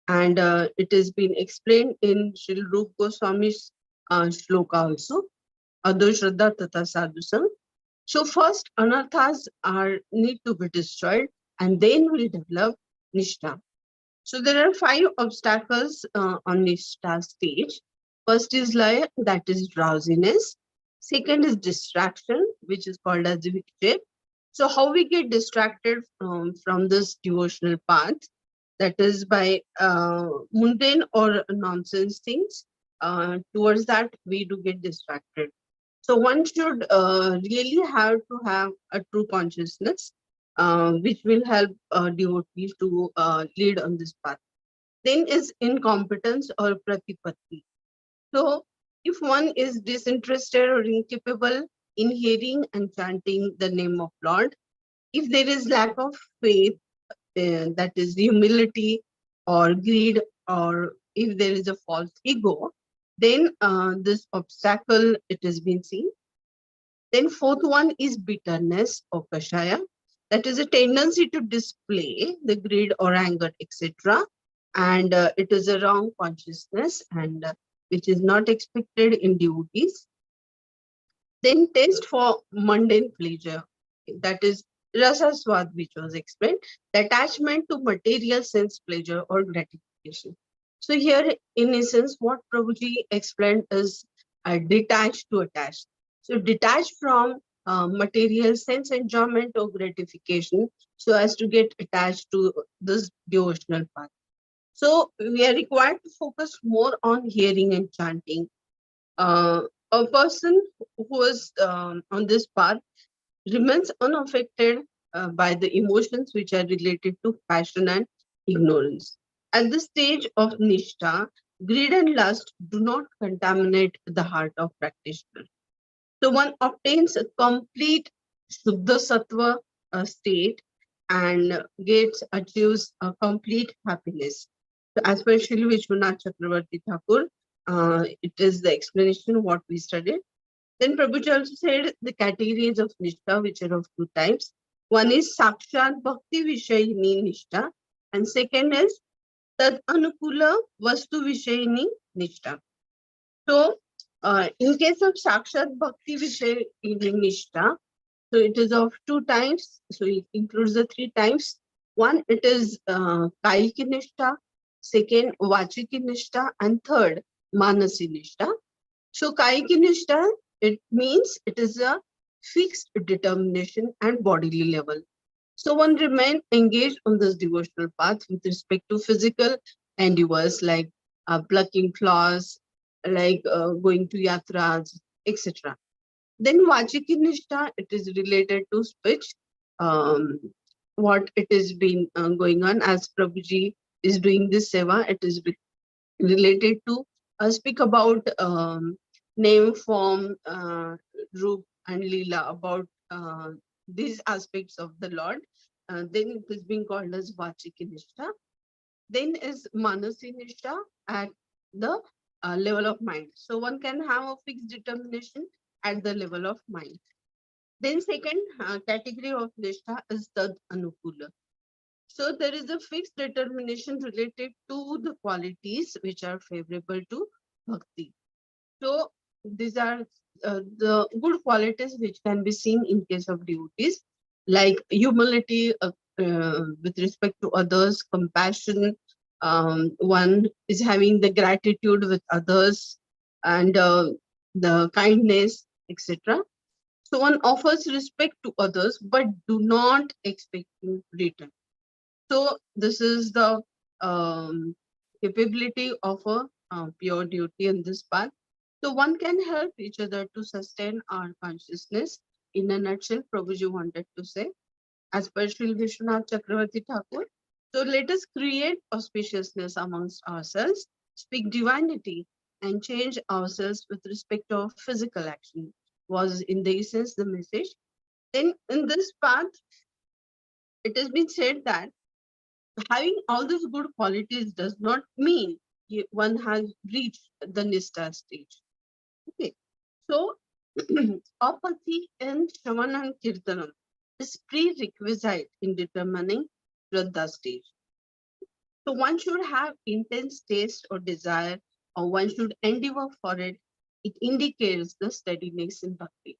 And it has been explained in Srila Rupa Goswami's shloka also, Ado Shraddha Tata Sadhusam. So first, anarthas are need to be destroyed, and then we develop Nishtha. So there are 5 obstacles on Nishtha stage. First is laya, that is drowsiness. Second is distraction, which is called as vikshep. So how we get distracted from this devotional path, that is by mundane or nonsense things. Towards that, we do get distracted. So one should really have to have a true consciousness, which will help devotees to lead on this path. Then is incompetence or pratipatti. So if one is disinterested or incapable in hearing and chanting the name of Lord, if there is lack of faith, that is humility or greed, or if there is a false ego, then this obstacle, it has been seen. Then fourth one is bitterness or kashaya. That is a tendency to display the greed or anger, etc. And it is a wrong consciousness, and which is not expected in devotees. Then taste for mundane pleasure. That is rasa swad, which was explained. The attachment to material sense pleasure or gratification. So here, in essence, what Prabhuji explained is detached to attached. So detached from material sense enjoyment or gratification, so as to get attached to this devotional path. So we are required to focus more on hearing and chanting. A person who is on this path remains unaffected by the emotions which are related to passion and ignorance. At this stage of Nishtha, greed and lust do not contaminate the heart of practitioner. So one obtains a complete Shuddha Sattva state and achieves a complete happiness. So as per Srila Vishwanath Chakravarti Thakur, it is the explanation of what we studied. Then Prabhuji also said the categories of Nishtha, which are of 2 types. One is Sakshat Bhakti Vishayini Nishtha, and second is Tad Anukula Vastu Vishayini Nishtha. So, in case of Sakshat Bhakti Vishayini Nishtha, so it is of 2 types. So it includes the 3 types. One, it is Kayiki Nishtha. Second, Vachiki Nishtha. And third, Manasi Nishtha. So Kayiki Nishtha, it means it is a fixed determination and bodily level. So one remain engaged on this devotional path with respect to physical endeavors like plucking flowers, like going to yatras, etc. Then Vachiki Nishtha, it is related to speech, um, what it has been going on as Prabhuji is doing this seva, it is related to speak about name, form, Roop and Leela, about these aspects of the Lord. Then it is being called as Vachiki Nishtha. Then is Manasi Nishtha at the level of mind. So one can have a fixed determination at the level of mind. Then second category of Nishtha is Tad Anukula. So there is a fixed determination related to the qualities which are favorable to bhakti. So these are the good qualities which can be seen in case of devotees, like humility with respect to others, compassion. One is having the gratitude with others, and the kindness, etc. So one offers respect to others, but do not expect in return. So this is the capability of a pure devotee in this path. So one can help each other to sustain our consciousness. In a nutshell, Prabhuji wanted to say, as per Sri Vishwanath Chakravarti Thakur. So let us create auspiciousness amongst ourselves, speak divinity, and change ourselves with respect to physical action. Was in the essence the message. Then in this path, it has been said that having all these good qualities does not mean one has reached the Nishtha stage. Okay, so apathy and Shravan and Kirtanam is prerequisite in determining Shraddha stage. So one should have intense taste or desire, or one should endeavor for it. It indicates the steadiness in bhakti.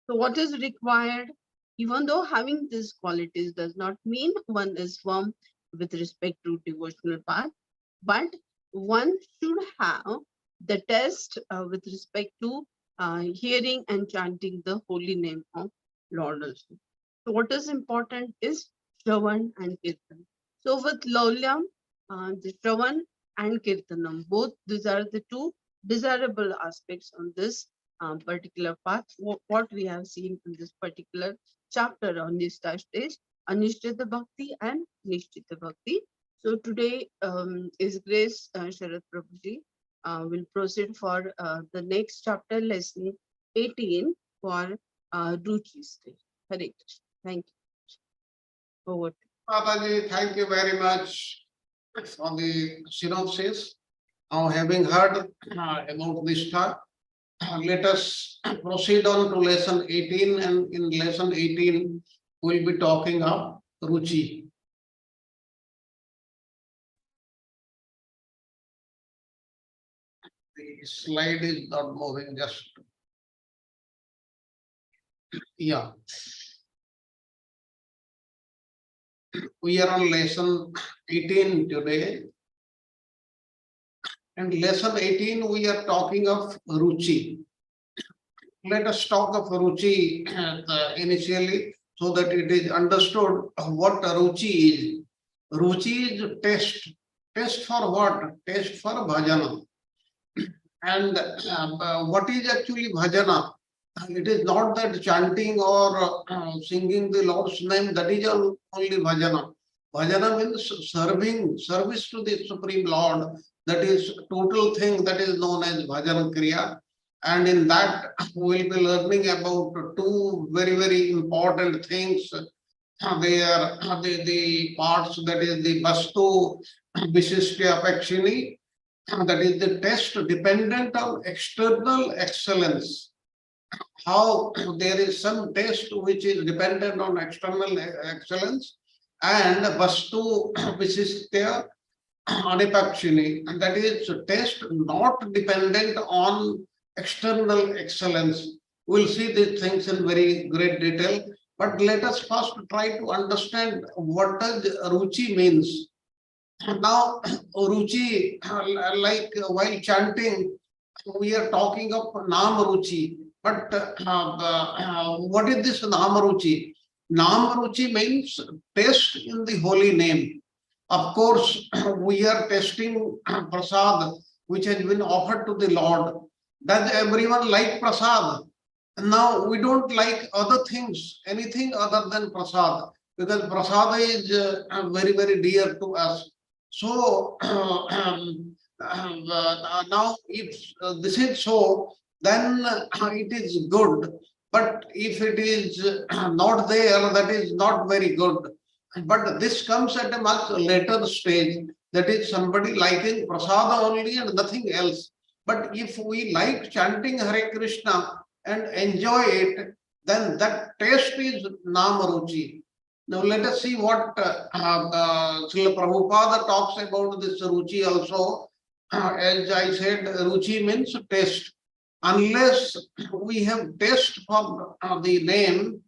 So what is required? Even though having these qualities does not mean one is firm with respect to devotional path, but one should have the test with respect to hearing and chanting the holy name of Lord also. So what is important is Shravan and Kirtan. So with Laulyam, the Shravan and Kirtanam, both these are the two desirable aspects on this particular path. What we have seen in this particular chapter on Nishta stage, Anishtita Bhakti and Nishtita Bhakti. So today is Grace Sharad Prabhuji will proceed for the next chapter, lesson 18 for Ruchi stage. Hare Krishna. Thank you. Over. Mataji, thank you very much for the synopsis. Now, having heard about this talk, let us proceed on to lesson 18, and in lesson 18, we'll be talking of Ruchi. The slide is not moving, just, yeah. We are on lesson 18 today. And lesson 18, we are talking of Ruchi. Let us talk of Ruchi initially, so that it is understood what Ruchi is. Ruchi is test. Test for what? Test for bhajana. And what is actually bhajana? It is not that chanting or singing the Lord's name, that is only bhajana. Bhajana means serving, service to the Supreme Lord. That is total thing that is known as bhajana kriya. And in that, we will be learning about two very, very important things. They are the parts, that is the Vastu Vishishtya Apekshini, that is the test dependent on external excellence. How there is some test which is dependent on external excellence, and Vastu Vishishtya Anipakshini, and that is a test not dependent on external excellence. We'll see these things in very great detail, but let us first try to understand what does Ruchi means. Now, Ruchi, like while chanting, we are talking of Nam Ruchi, but what is this Nam Ruchi? Nam Ruchi means taste in the holy name. Of course, we are tasting prasad, which has been offered to the Lord. Does everyone like prasad? Now, we don't like other things, anything other than prasad, because prasad is very, very dear to us. So, now if this is so, then it is good. But if it is not there, that is not very good. But this comes at a much later stage, that is somebody liking prasada only and nothing else. But if we like chanting Hare Krishna and enjoy it, then that taste is Namaruchi. Now let us see what Srila Prabhupada talks about this Ruchi also. As I said, Ruchi means taste. Unless we have taste for the name,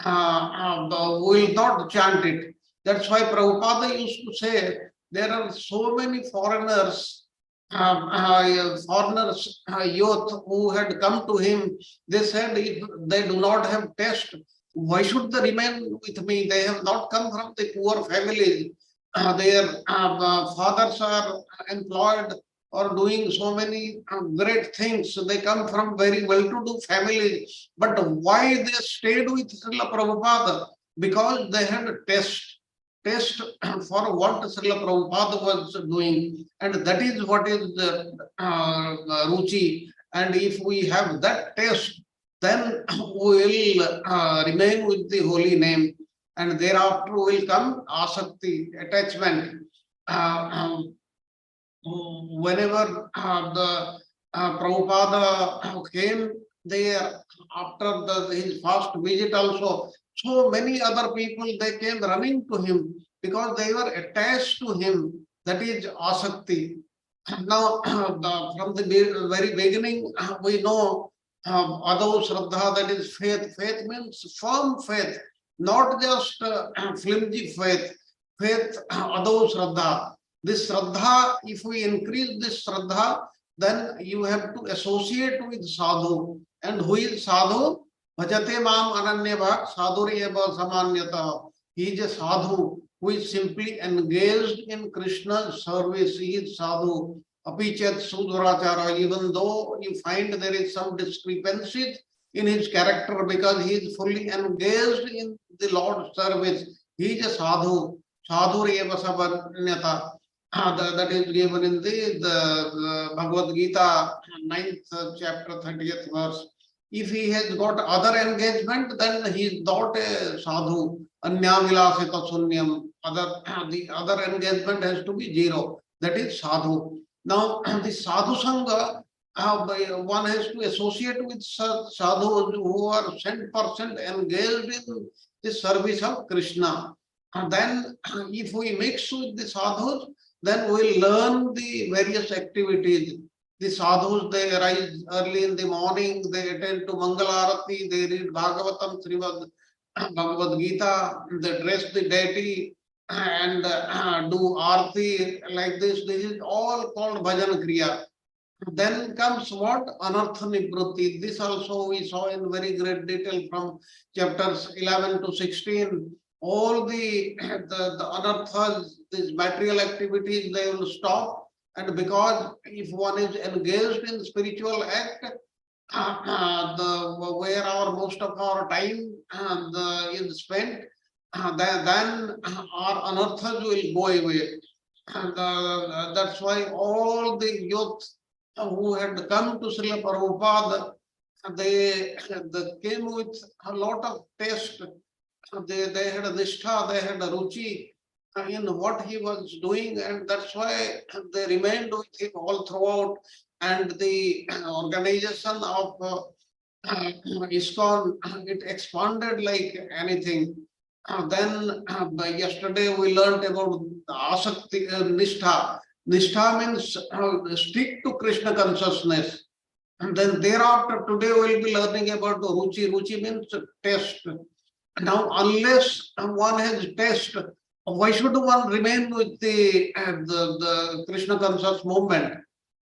we will not chant it. That's why Prabhupada used to say there are so many foreigners, youth who had come to him. They said if they do not have taste, why should they remain with me? They have not come from the poor families. Their fathers are employed or doing so many great things. They come from very well-to-do families. But why they stayed with Srila Prabhupada? Because they had a taste for what Srila Prabhupada was doing. And that is what is the Ruchi. And if we have that taste, then we will remain with the holy name. And thereafter will come asakti, attachment. Whenever the Prabhupada came there after his first visit also, so many other people, they came running to him because they were attached to him. that is asakti. Now, from the very beginning, we know Ado Shraddha, that is faith. Faith means firm faith, not just flimsy faith. Faith, Ado Shraddha. This Shraddha, if we increase this Shraddha, then you have to associate with sadhu. And who is sadhu? Bhajate mam ananyabha sadhuri eva samanyata. He is a sadhu who is simply engaged in Krishna's service. He is sadhu. Apichat sudurachara, even though you find there is some discrepancies in his character because he is fully engaged in the Lord's service. He is a sadhu. Sadhur eva samanyata. That is given in the Bhagavad Gita, 9th chapter, 30th verse. If he has got other engagement, then he is not a sadhu. Anya vilasita sunyam. The other engagement has to be zero. That is sadhu. Now, the sadhu sangha, one has to associate with sadhus who are 100% engaged in the service of Krishna. And then, if we mix with the sadhus, then we learn the various activities. The sadhus, they rise early in the morning, they attend to Mangalarati, they read Bhagavatam, Srimad Bhagavad Gita, they dress the deity and do arti like this. This is all called bhajan kriya. Then comes what? Anartha nivritti. This also we saw in very great detail from chapters 11 to 16. All the anarthas, these material activities, they will stop. And because if one is engaged in spiritual act, where most of our time is spent, then our anarthas will go away. And that's why all the youth who had come to Srila Prabhupada, they came with a lot of taste. They had a nishtha, they had a ruchi in what he was doing, and that's why they remained with him all throughout. And the organization of ISKCON, it expanded like anything. Then yesterday we learned about asakti, nishtha. Nishtha means stick to Krishna consciousness. And then thereafter, today we'll be learning about ruchi. Ruchi means taste. Now, unless one has taste, why should one remain with the Krishna conscious movement?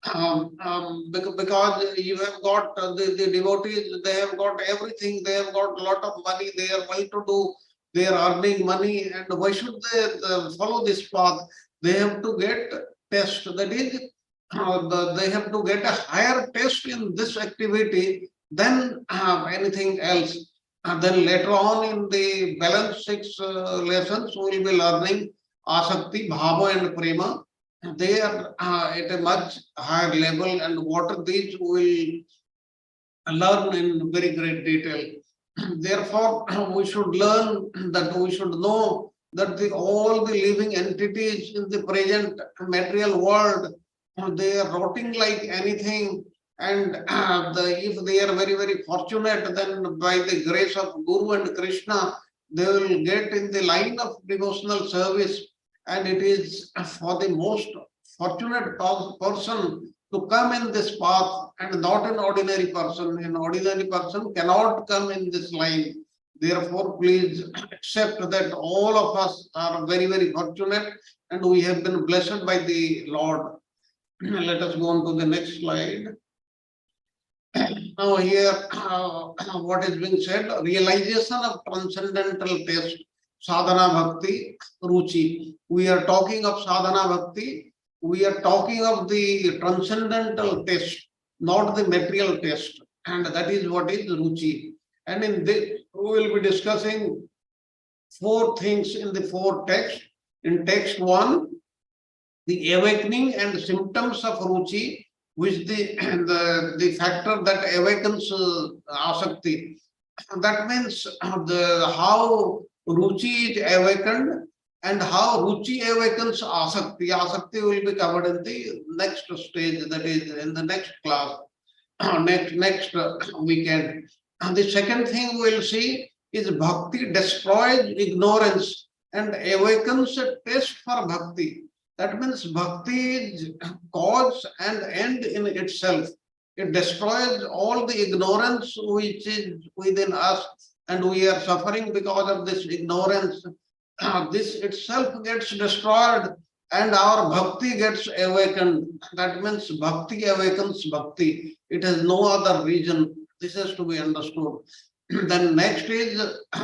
Because you have got the devotees, they have got everything, they have got a lot of money, they are well to do, they are earning money, and why should they follow this path? They have to get test, that is, they have to get a higher test in this activity than anything else. And then later on in the balance 6 lessons, we will be learning asakti, bhava and prema. They are at a much higher level, and what these we will learn in very great detail. Therefore, we should learn that we should know that all the living entities in the present material world, they are rotting like anything. And if they are very, very fortunate, then by the grace of Guru and Krishna, they will get in the line of devotional service. And it is for the most fortunate person to come in this path, and not an ordinary person. An ordinary person cannot come in this line. Therefore, please accept that all of us are very, very fortunate, and we have been blessed by the Lord. Let us go on to the next slide. Now here, what is being said, realization of transcendental taste, sadhana bhakti, ruchi. We are talking of sadhana bhakti, we are talking of the transcendental taste, not the material taste. And that is what is ruchi. And in this, we will be discussing 4 things in the 4 texts. In text 1, the awakening and symptoms of ruchi, which the factor that awakens asakti. That means how ruchi is awakened and how ruchi awakens asakti. Asakti will be covered in the next stage, that is in the next class, next weekend. And the second thing we'll see is bhakti destroys ignorance and awakens a taste for bhakti. That means bhakti is cause and end in itself. It destroys all the ignorance which is within us, and we are suffering because of this ignorance. This itself gets destroyed, and our bhakti gets awakened. That means bhakti awakens bhakti. It has no other reason. This has to be understood. Then next is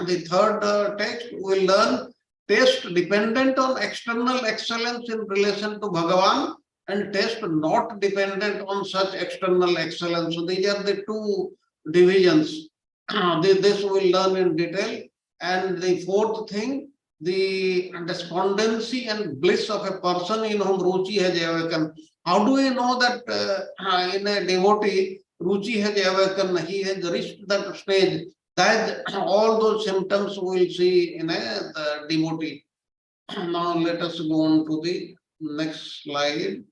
the third text. We'll learn taste dependent on external excellence in relation to Bhagavan, and taste not dependent on such external excellence. So these are the two divisions. This we'll learn in detail. And the fourth thing, the despondency and bliss of a person in whom Ruchi has awakened. How do we know that in a devotee, Ruchi has awakened, he has reached that stage? That all those symptoms we will see in a devotee. Now let us go on to the next slide.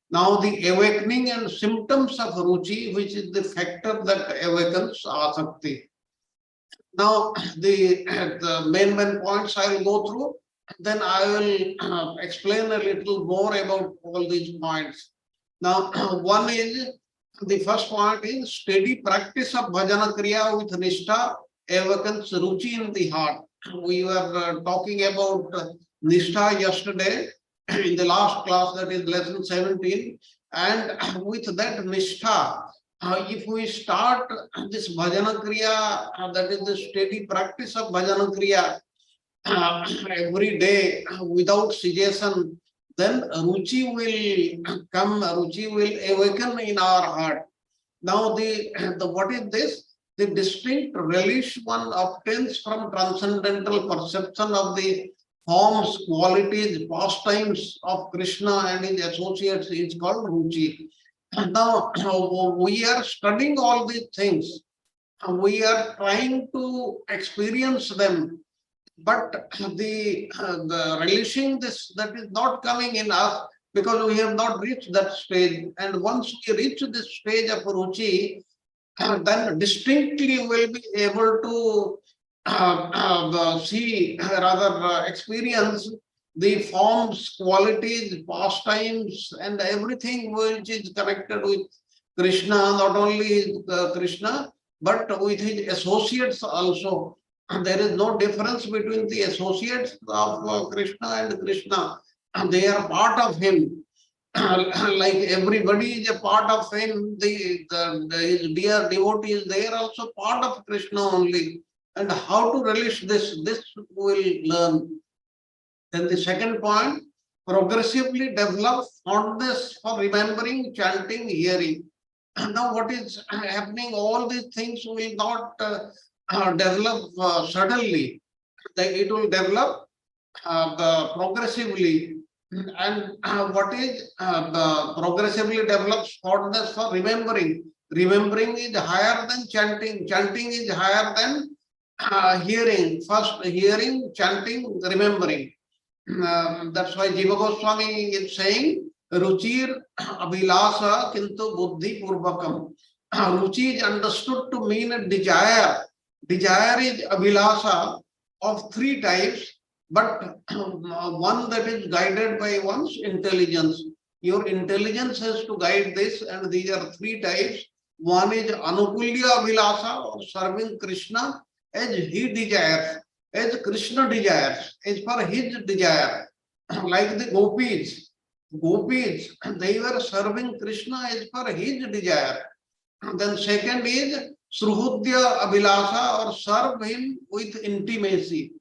Now the awakening and symptoms of Ruchi, which is the factor that awakens asakti. Now the main points I will go through, then I will explain a little more about all these points. Now one is, the first point is steady practice of bhajana kriya with nishtha awakens ruchi in the heart. We were talking about nishtha yesterday in the last class, that is lesson 17. And with that nishtha, if we start this bhajana kriya, that is the steady practice of bhajana kriya every day without cessation, then ruchi will come, ruchi will awaken in our heart. Now the what is this? The distinct relish one obtains from transcendental perception of the forms, qualities, pastimes of Krishna and his associates is called ruchi. Now we are studying all these things. We are trying to experience them, but the relishing this, that is not coming in us because we have not reached that stage. And once we reach this stage of ruchi, then distinctly we will be able to see, rather experience the forms, qualities, pastimes, and everything which is connected with Krishna, not only Krishna, but with his associates also. There is no difference between the associates of Krishna and Krishna. They are part of him. Like everybody is a part of him, his dear devotees, they are also part of Krishna only. And how to relish this we'll learn. Then the second point, progressively develop fondness for remembering, chanting, hearing. Now what is happening, all these things will not develop suddenly. It will develop progressively. And what is progressively develops fondness for remembering. Remembering is higher than chanting. Chanting is higher than hearing. First hearing, chanting, remembering. That's why Jiva Goswami is saying, Ruchir Abhilasa Kintu Buddhi Purvakam. Ruchi is understood to mean a desire. Desire is Abhilasa of three types, but one that is guided by one's intelligence. Your intelligence has to guide this, and these are three types. One is Anukulya Abhilasa, or serving Krishna as he desires, as Krishna desires, as per his desire. Like the gopis, they were serving Krishna as per his desire. Then second is Sruhudya Abhilasa, or serve him with intimacy,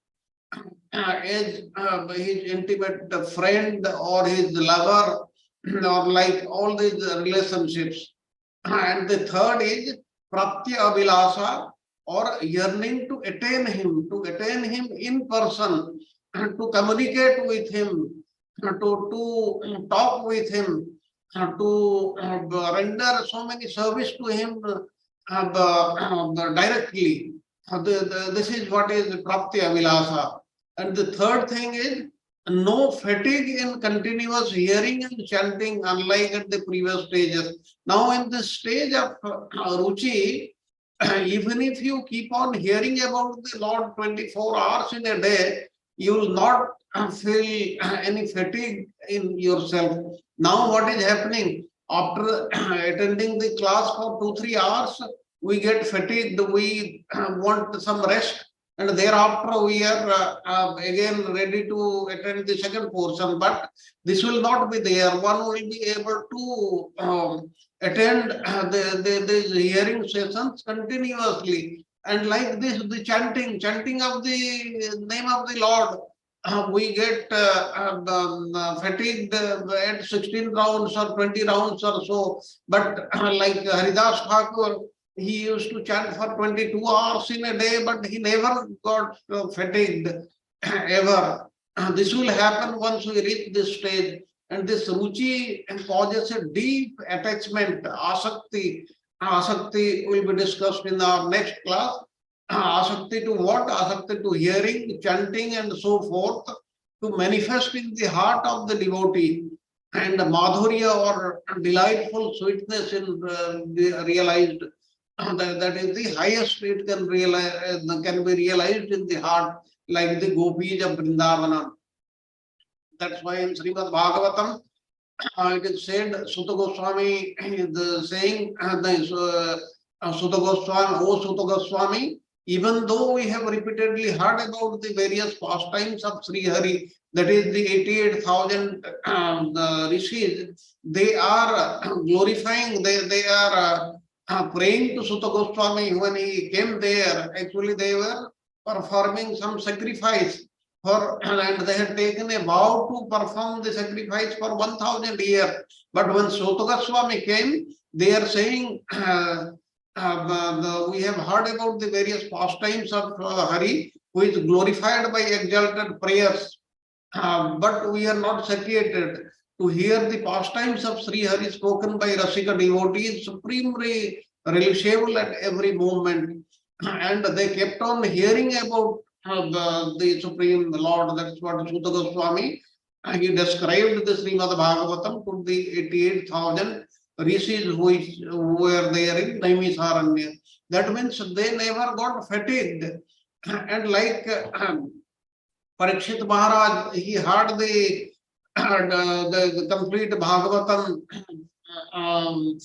as his intimate friend or his lover, or like all these relationships. And the third is Pratya Abhilasa, or yearning to attain him in person, to communicate with him, to talk with him, to render so many service to him directly. This is what is Pratya Abhilasa. And the third thing is no fatigue in continuous hearing and chanting, unlike at the previous stages. Now in this stage of Ruchi, even if you keep on hearing about the Lord 24 hours in a day, you will not feel any fatigue in yourself. Now what is happening? After attending the class for 2-3 hours, we get fatigued, we want some rest, and thereafter we are again ready to attend the second portion. But this will not be there. One will be able to attend the hearing sessions continuously. And like this, the chanting of the name of the Lord, we get fatigued at 16 rounds or 20 rounds or so. But like Haridas Thakur, he used to chant for 22 hours in a day, but he never got fatigued ever. This will happen once we reach this stage. And this ruchi causes a deep attachment, asakti. Asakti will be discussed in our next class. Asakti to what? Asakti to hearing, chanting, and so forth, to manifest in the heart of the devotee. And Madhurya, or delightful sweetness, in realized. That is the highest it can realize, can be realized in the heart, like the gopis of Vrindavana. That's why in Srimad Bhagavatam, it is said, Sutta Goswami is saying, Sutta Goswami, O Sutta Goswami, even though we have repeatedly heard about the various pastimes of Sri Hari, that is the 88,000 rishis, they are glorifying, they are praying to Sutta Goswami when he came there. Actually, they were performing some sacrifice. And they had taken a vow to perform the sacrifice for 1,000 years. But when Sutta Goswami came, they are saying, we have heard about the various pastimes of Hari, who is glorified by exalted prayers, but we are not satiated. To hear the pastimes of Sri Hari spoken by Rasika devotees, supremely relishable at every moment. And they kept on hearing about the Supreme Lord. That's what Sutta Goswami, he described the Srimad Bhagavatam to the 88,000 rishis who were there in Naimisaranya. That means they never got fatigued. And like Parikshit Maharaj, he heard the complete Bhagavatam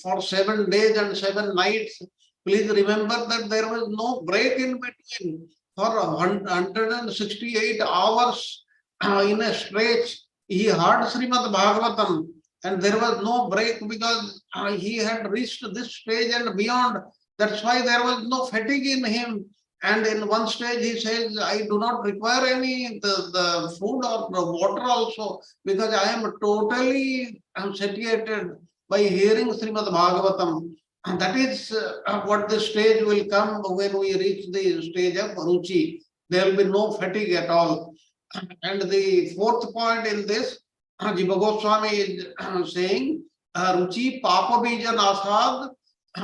for 7 days and 7 nights. Please remember that there was no break in between. For 168 hours in a stretch, he heard Srimad Bhagavatam, and there was no break because he had reached this stage and beyond. That's why there was no fatigue in him. And in one stage he says, I do not require any the food or the water also, because I am totally satiated by hearing Srimad Bhagavatam. And that is what the stage will come when we reach the stage of Ruchi. There will be no fatigue at all. And the fourth point in this, Jiva Goswami is saying, Ruchi Papa Bija Nasad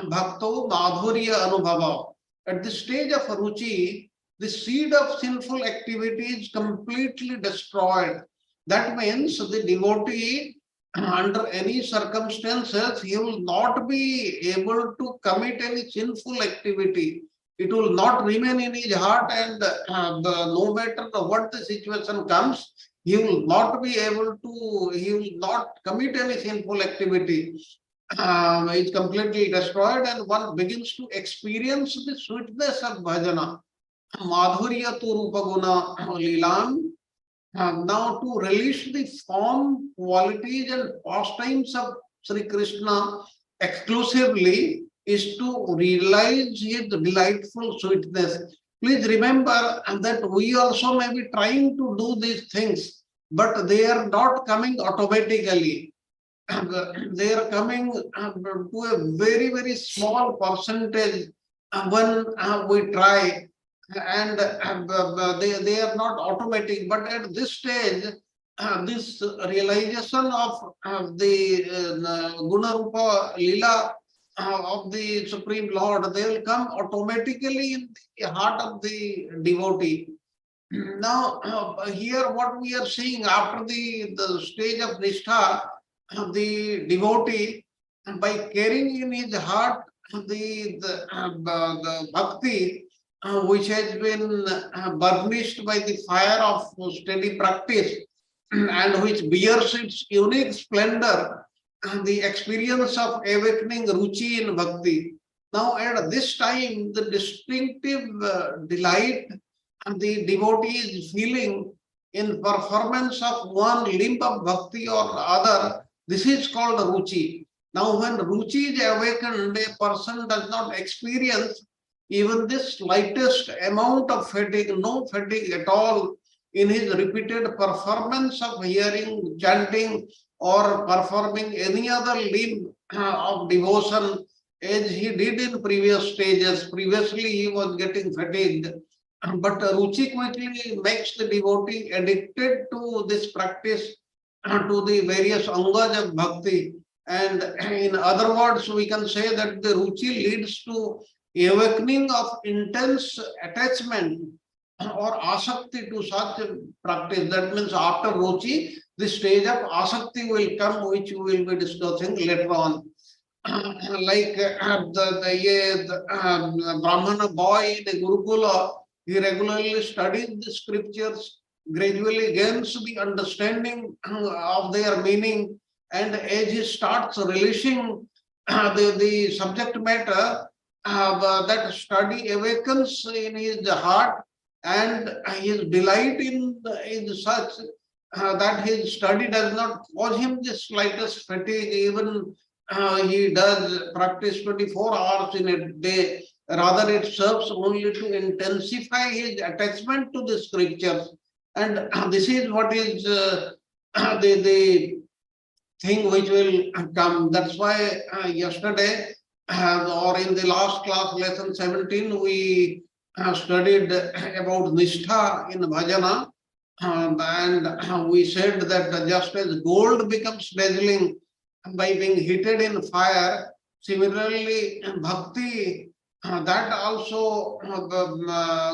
Bhakto Madhurya Anubhava. At the stage of Ruchi, the seed of sinful activity is completely destroyed. That means the devotee, under any circumstances, he will not be able to commit any sinful activity. It will not remain in his heart, and no matter what the situation comes, he will not be able to, he will not commit any sinful activity. It's completely destroyed, and one begins to experience the sweetness of bhajana. Madhurya tu rupa guna lilam. Now to relish the form, qualities, and pastimes of Sri Krishna exclusively is to realize his delightful sweetness. Please remember that we also may be trying to do these things, but they are not coming automatically. They are coming to a very, very small percentage when we try, and they are not automatic. But at this stage, this realization of the Guna Rupa Lila of the Supreme Lord, they will come automatically in the heart of the devotee. Now, here what we are seeing after the stage of Nishtha, the devotee, by carrying in his heart the Bhakti, which has been burnished by the fire of steady practice and which bears its unique splendor, the experience of awakening Ruchi in Bhakti. Now, at this time, the distinctive delight the devotee is feeling in performance of one limb of Bhakti or other, this is called Ruchi. Now, when Ruchi is awakened, a person does not experience even this slightest amount of fatigue, no fatigue at all in his repeated performance of hearing, chanting, or performing any other limb of devotion as he did in previous stages. Previously, he was getting fatigued. But Ruchi quickly makes the devotee addicted to this practice, to the various angas of bhakti. And in other words, we can say that the Ruchi leads to awakening of intense attachment or asakti to such practice. That means after Ruchi, the stage of asakti will come, which we will be discussing later on. Like the Brahmana boy in the Gurukula, he regularly studies the scriptures, gradually gains the understanding of their meaning, and as he starts relishing the subject matter, that study awakens in his heart, and his delight in is such that his study does not cause him the slightest fatigue, even he does practice 24 hours in a day. Rather, it serves only to intensify his attachment to the scriptures. And this is what is the thing which will come. That's why yesterday or in the last class, lesson 17, we studied about Nishtha in Bhajana. And we said that just as gold becomes dazzling by being heated in fire, similarly, bhakti that also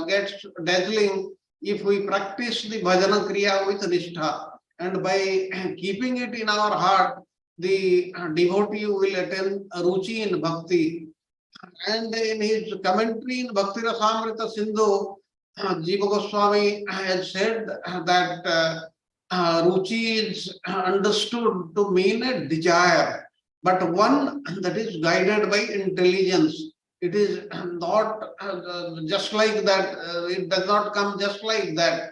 gets dazzling if we practice the bhajana kriya with nishtha. And by keeping it in our heart, the devotee will attain ruchi in bhakti. And in his commentary in Bhakti Rasamrita Sindhu, Jiva Goswami has said that ruchi is understood to mean a desire, but one that is guided by intelligence. It is not just like that, it does not come just like that.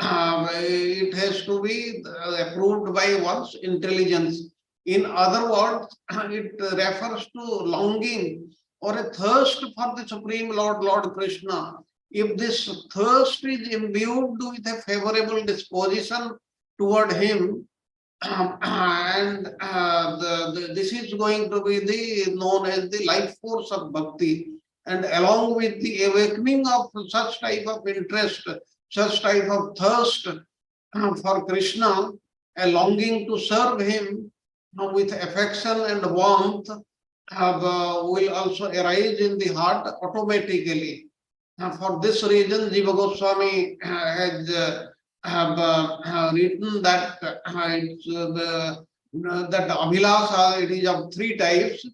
It has to be approved by one's intelligence. In other words, it refers to longing or a thirst for the Supreme Lord, Lord Krishna. If this thirst is imbued with a favorable disposition toward him, and this is going to be known as the life force of bhakti. And along with the awakening of such type of interest, such type of thirst for Krishna, a longing to serve him with affection and warmth will also arise in the heart automatically. For this reason, Jiva Goswami has written that that abhilasa, it is of three types.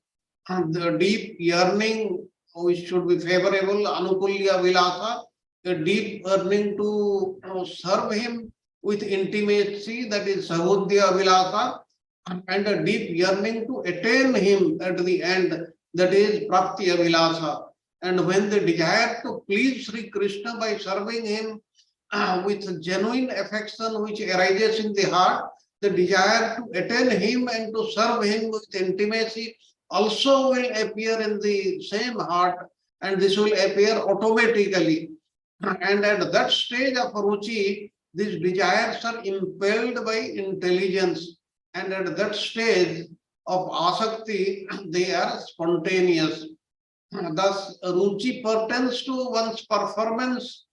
The deep yearning, which should be favorable, anukulya vilasa, a deep yearning to serve him with intimacy, that is sahodya vilasa, and a deep yearning to attain him at the end, that is praktya vilasa. And when the desire to please Sri Krishna by serving him with genuine affection which arises in the heart, the desire to attain him and to serve him with intimacy also will appear in the same heart, and this will appear automatically. And at that stage of ruchi, these desires are impelled by intelligence, and at that stage of asakti, they are spontaneous. Thus, ruchi pertains to one's performance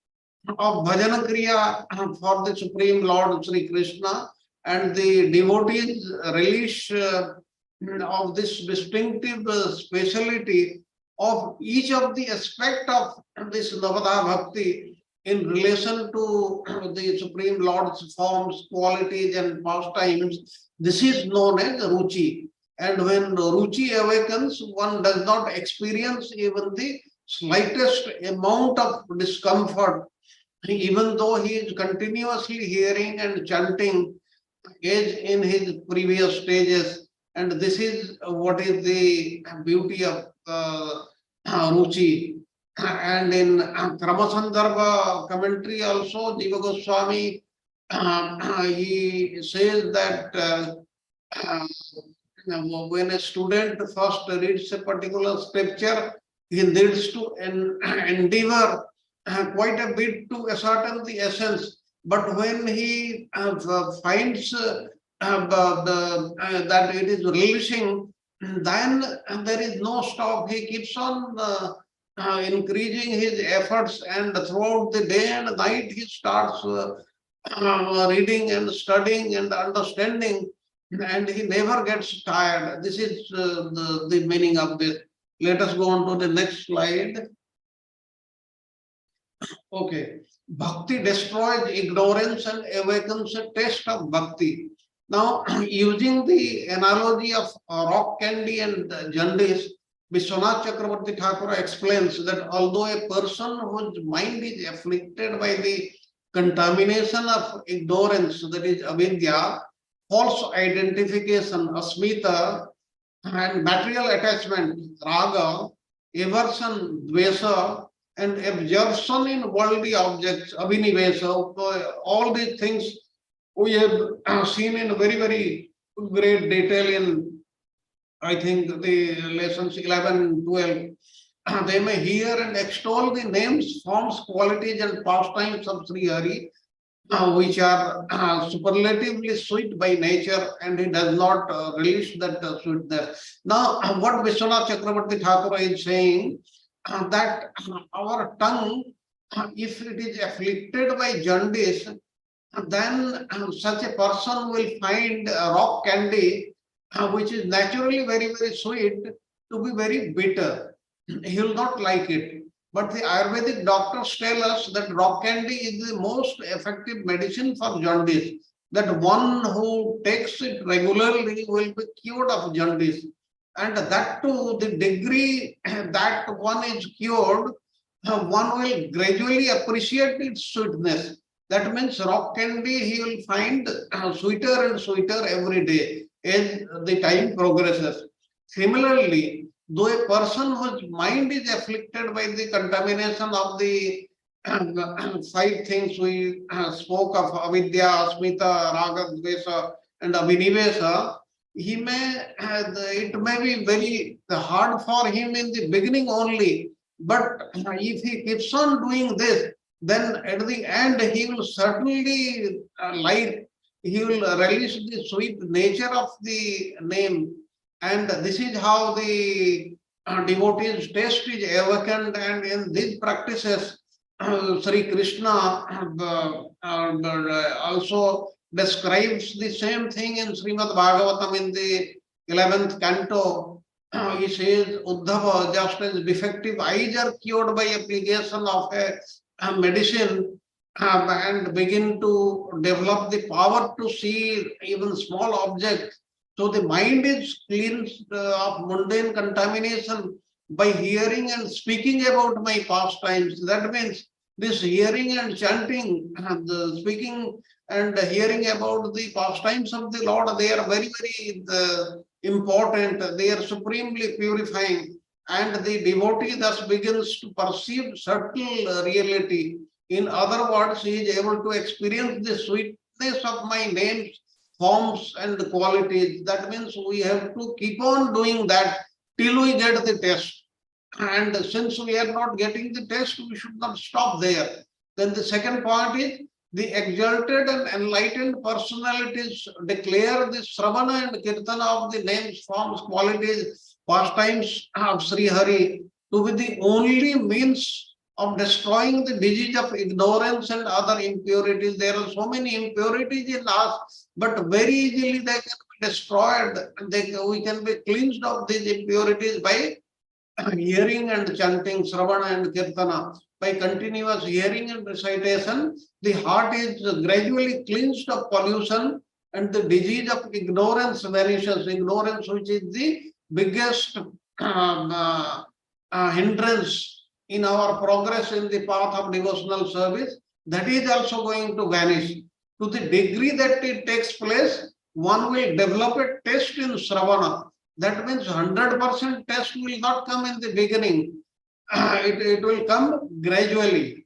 of bhajana kriya for the Supreme Lord Sri Krishna, and the devotees relish of this distinctive speciality of each of the aspect of this Navada Bhakti in relation to the Supreme Lord's forms, qualities, and pastimes. This is known as ruchi. And when ruchi awakens, one does not experience even the slightest amount of discomfort, even though he is continuously hearing and chanting as in his previous stages. And this is what is the beauty of Ruchi. And in Kramasandarbha commentary also, Jiva Goswami, he says that when a student first reads a particular scripture, he needs to endeavor quite a bit to ascertain the essence. But when he finds that it is relishing, then there is no stop. He keeps on increasing his efforts, and throughout the day and night he starts reading and studying and understanding, and he never gets tired. This is the meaning of this. Let us go on to the next slide. Okay. Bhakti destroys ignorance and awakens a taste of bhakti. Now, using the analogy of rock candy and jaundice, Vishwanath Chakravarti Thakur explains that although a person whose mind is afflicted by the contamination of ignorance, that is avidya, false identification, asmita, and material attachment, raga, aversion, dvesa, and absorption in worldly objects, abhinivesa, all these things we have seen in very, very great detail in, I think, the lessons 11, 12. They may hear and extol the names, forms, qualities, and pastimes of Sri Hari, which are superlatively sweet by nature, and he does not relish that sweetness. Now, what Vishwanath Chakravarti Thakur is saying, that our tongue, if it is afflicted by jaundice, then such a person will find rock candy, which is naturally very, very sweet, to be very bitter. He will not like it. But the Ayurvedic doctors tell us that rock candy is the most effective medicine for jaundice, that one who takes it regularly will be cured of jaundice. And that to the degree that one is cured, one will gradually appreciate its sweetness. That means rock candy he will find sweeter and sweeter every day as the time progresses. Similarly, though a person whose mind is afflicted by the contamination of the five things we spoke of, avidya, asmita, raga, dvesa, and abhinivesa, he may, it may be very hard for him in the beginning only, but if he keeps on doing this, then at the end he will certainly like, he will relish the sweet nature of the name. And this is how the devotee's taste is awakened, and in these practices, Sri Krishna also describes the same thing in Srimad Bhagavatam in the 11th canto. He says, Uddhava, just as defective eyes are cured by application of a medicine, and begin to develop the power to see even small objects. So the mind is cleansed of mundane contamination by hearing and speaking about my pastimes. That means this hearing and chanting, the speaking and hearing about the pastimes of the Lord, they are very, very important. They are supremely purifying. And the devotee thus begins to perceive subtle reality. In other words, he is able to experience the sweetness of my names, forms, and qualities. That means we have to keep on doing that till we get the taste. And since we are not getting the taste, we should not stop there. Then the second point is, the exalted and enlightened personalities declare the Sravana and Kirtana of the names, forms, qualities, pastimes of Sri Hari to be the only means of destroying the disease of ignorance and other impurities. There are so many impurities in us, but very easily they can be destroyed. We can be cleansed of these impurities by hearing and chanting, Sravana and Kirtana. By continuous hearing and recitation, the heart is gradually cleansed of pollution, and the disease of ignorance vanishes. Ignorance, which is the biggest hindrance in our progress in the path of devotional service, that is also going to vanish. To the degree that it takes place, one will develop a taste in Sravana. That means 100% taste will not come in the beginning. It will come gradually,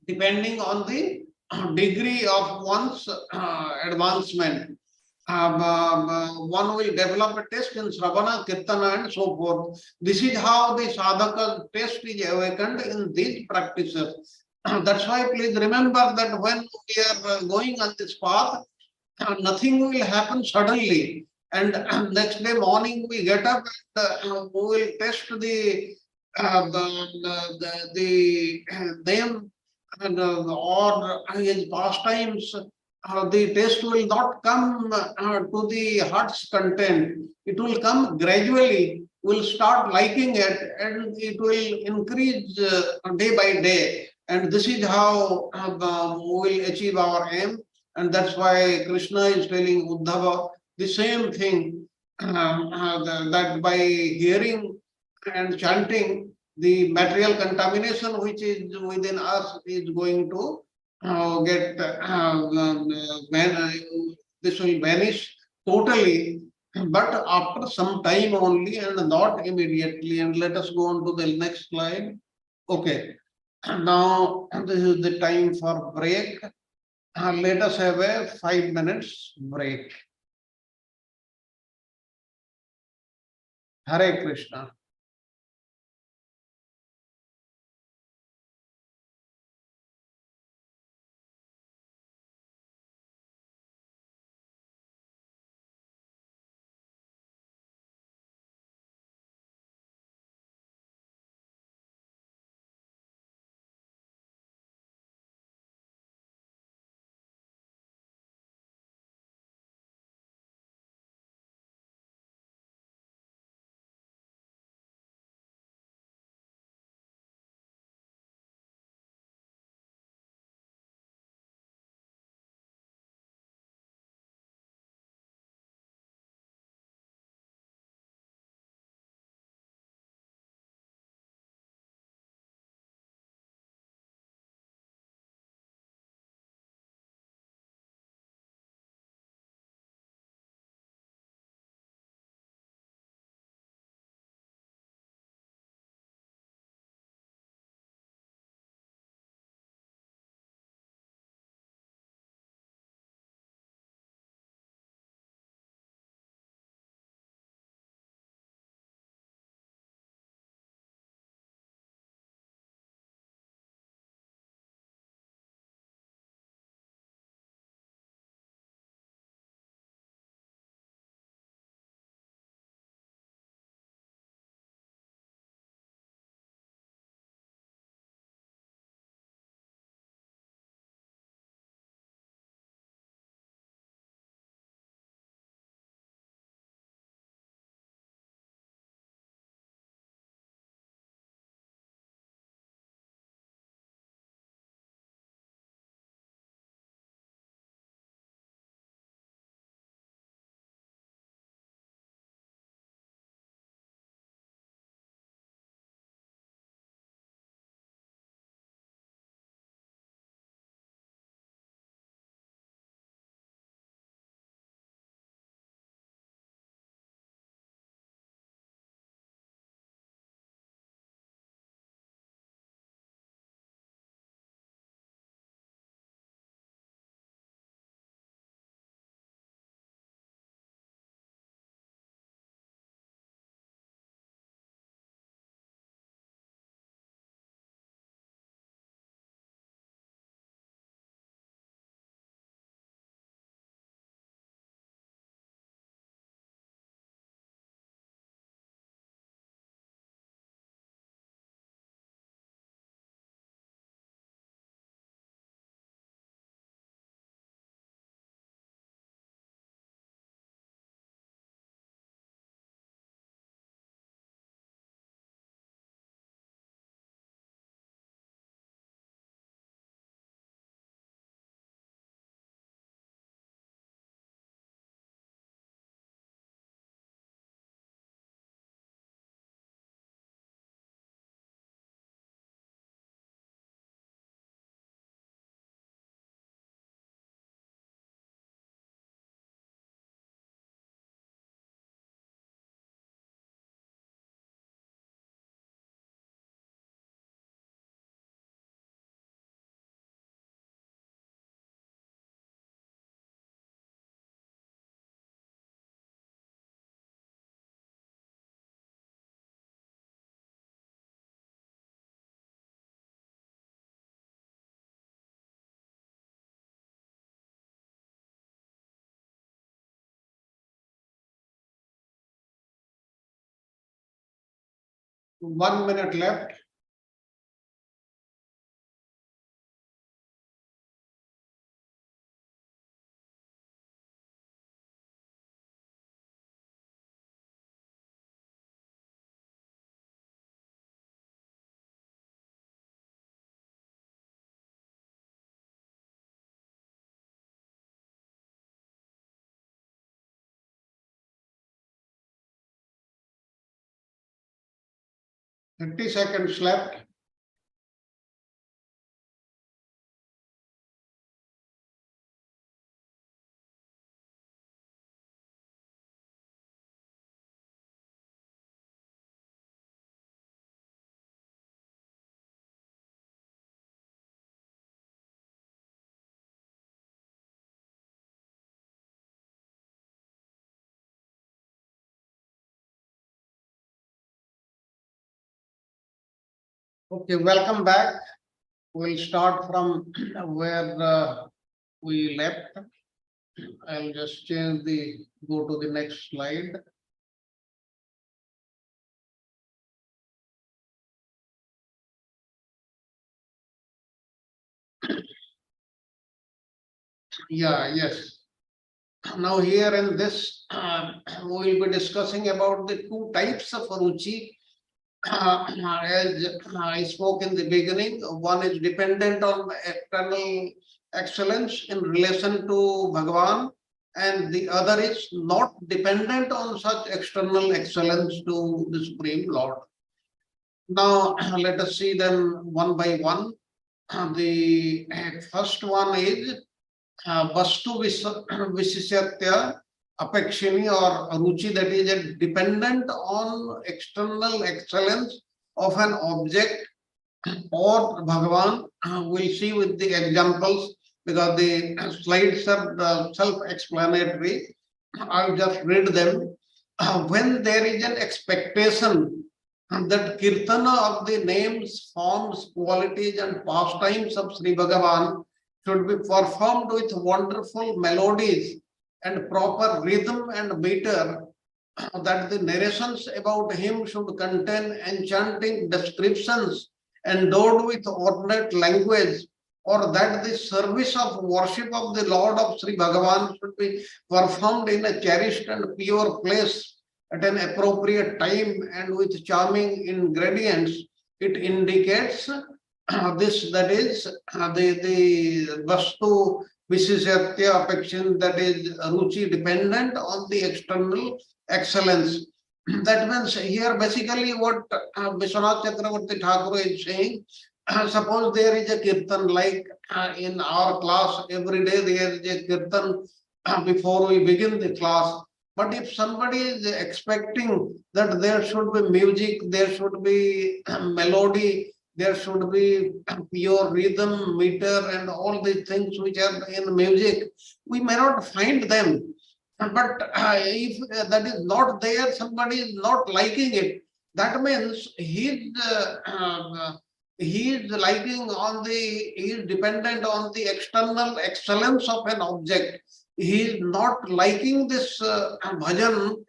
depending on the degree of one's advancement. One will develop a taste in Sravana, Kirtana, and so forth. This is how the sadhaka taste is awakened in these practices. That's why please remember that when we are going on this path, nothing will happen suddenly. And next day morning we get up and we will test the name and or his pastimes. The taste will not come to the heart's content. It will come gradually. We'll start liking it, and it will increase day by day. And this is how we will achieve our aim. And that's why Krishna is telling Uddhava the same thing, that by hearing and chanting, the material contamination which is within us is going to get this will vanish totally, but after some time only and not immediately. And let us go on to the next slide. Okay, now this is the time for break. Let us have a 5 minutes break. Hare Krishna. 1 minute left. Thirty seconds left. Okay, welcome back. We'll start from where we left. I'll just go to the next slide. Yeah, yes. Now here in this, we will be discussing about the two types of Ruchi. As I spoke in the beginning, one is dependent on external excellence in relation to Bhagavan, and the other is not dependent on such external excellence to the Supreme Lord. Now, let us see them one by one. The first one is Vastu Visishyatya Apekshini or Ruchi, that is dependent on external excellence of an object or Bhagavan. We'll see with the examples because the slides are self-explanatory. I'll just read them. When there is an expectation that Kirtana of the names, forms, qualities and pastimes of Sri Bhagavan should be performed with wonderful melodies and proper rhythm and meter, that the narrations about him should contain enchanting descriptions endowed with ornate language, or that the service of worship of the Lord of Sri Bhagavan should be performed in a cherished and pure place at an appropriate time and with charming ingredients, it indicates this, that is the Vastu Visishyatya Apekshin, that is Ruchi dependent on the external excellence. That means here basically what Vishwanath Chakravarti Thakur is saying, suppose there is a kirtan, like in our class every day there is a kirtan before we begin the class. But if somebody is expecting that there should be music, there should be melody, there should be pure rhythm, meter, and all these things which are in music, we may not find them. But if that is not there, somebody is not liking it, that means he is liking on the, he is dependent on the external excellence of an object. He is not liking this bhajan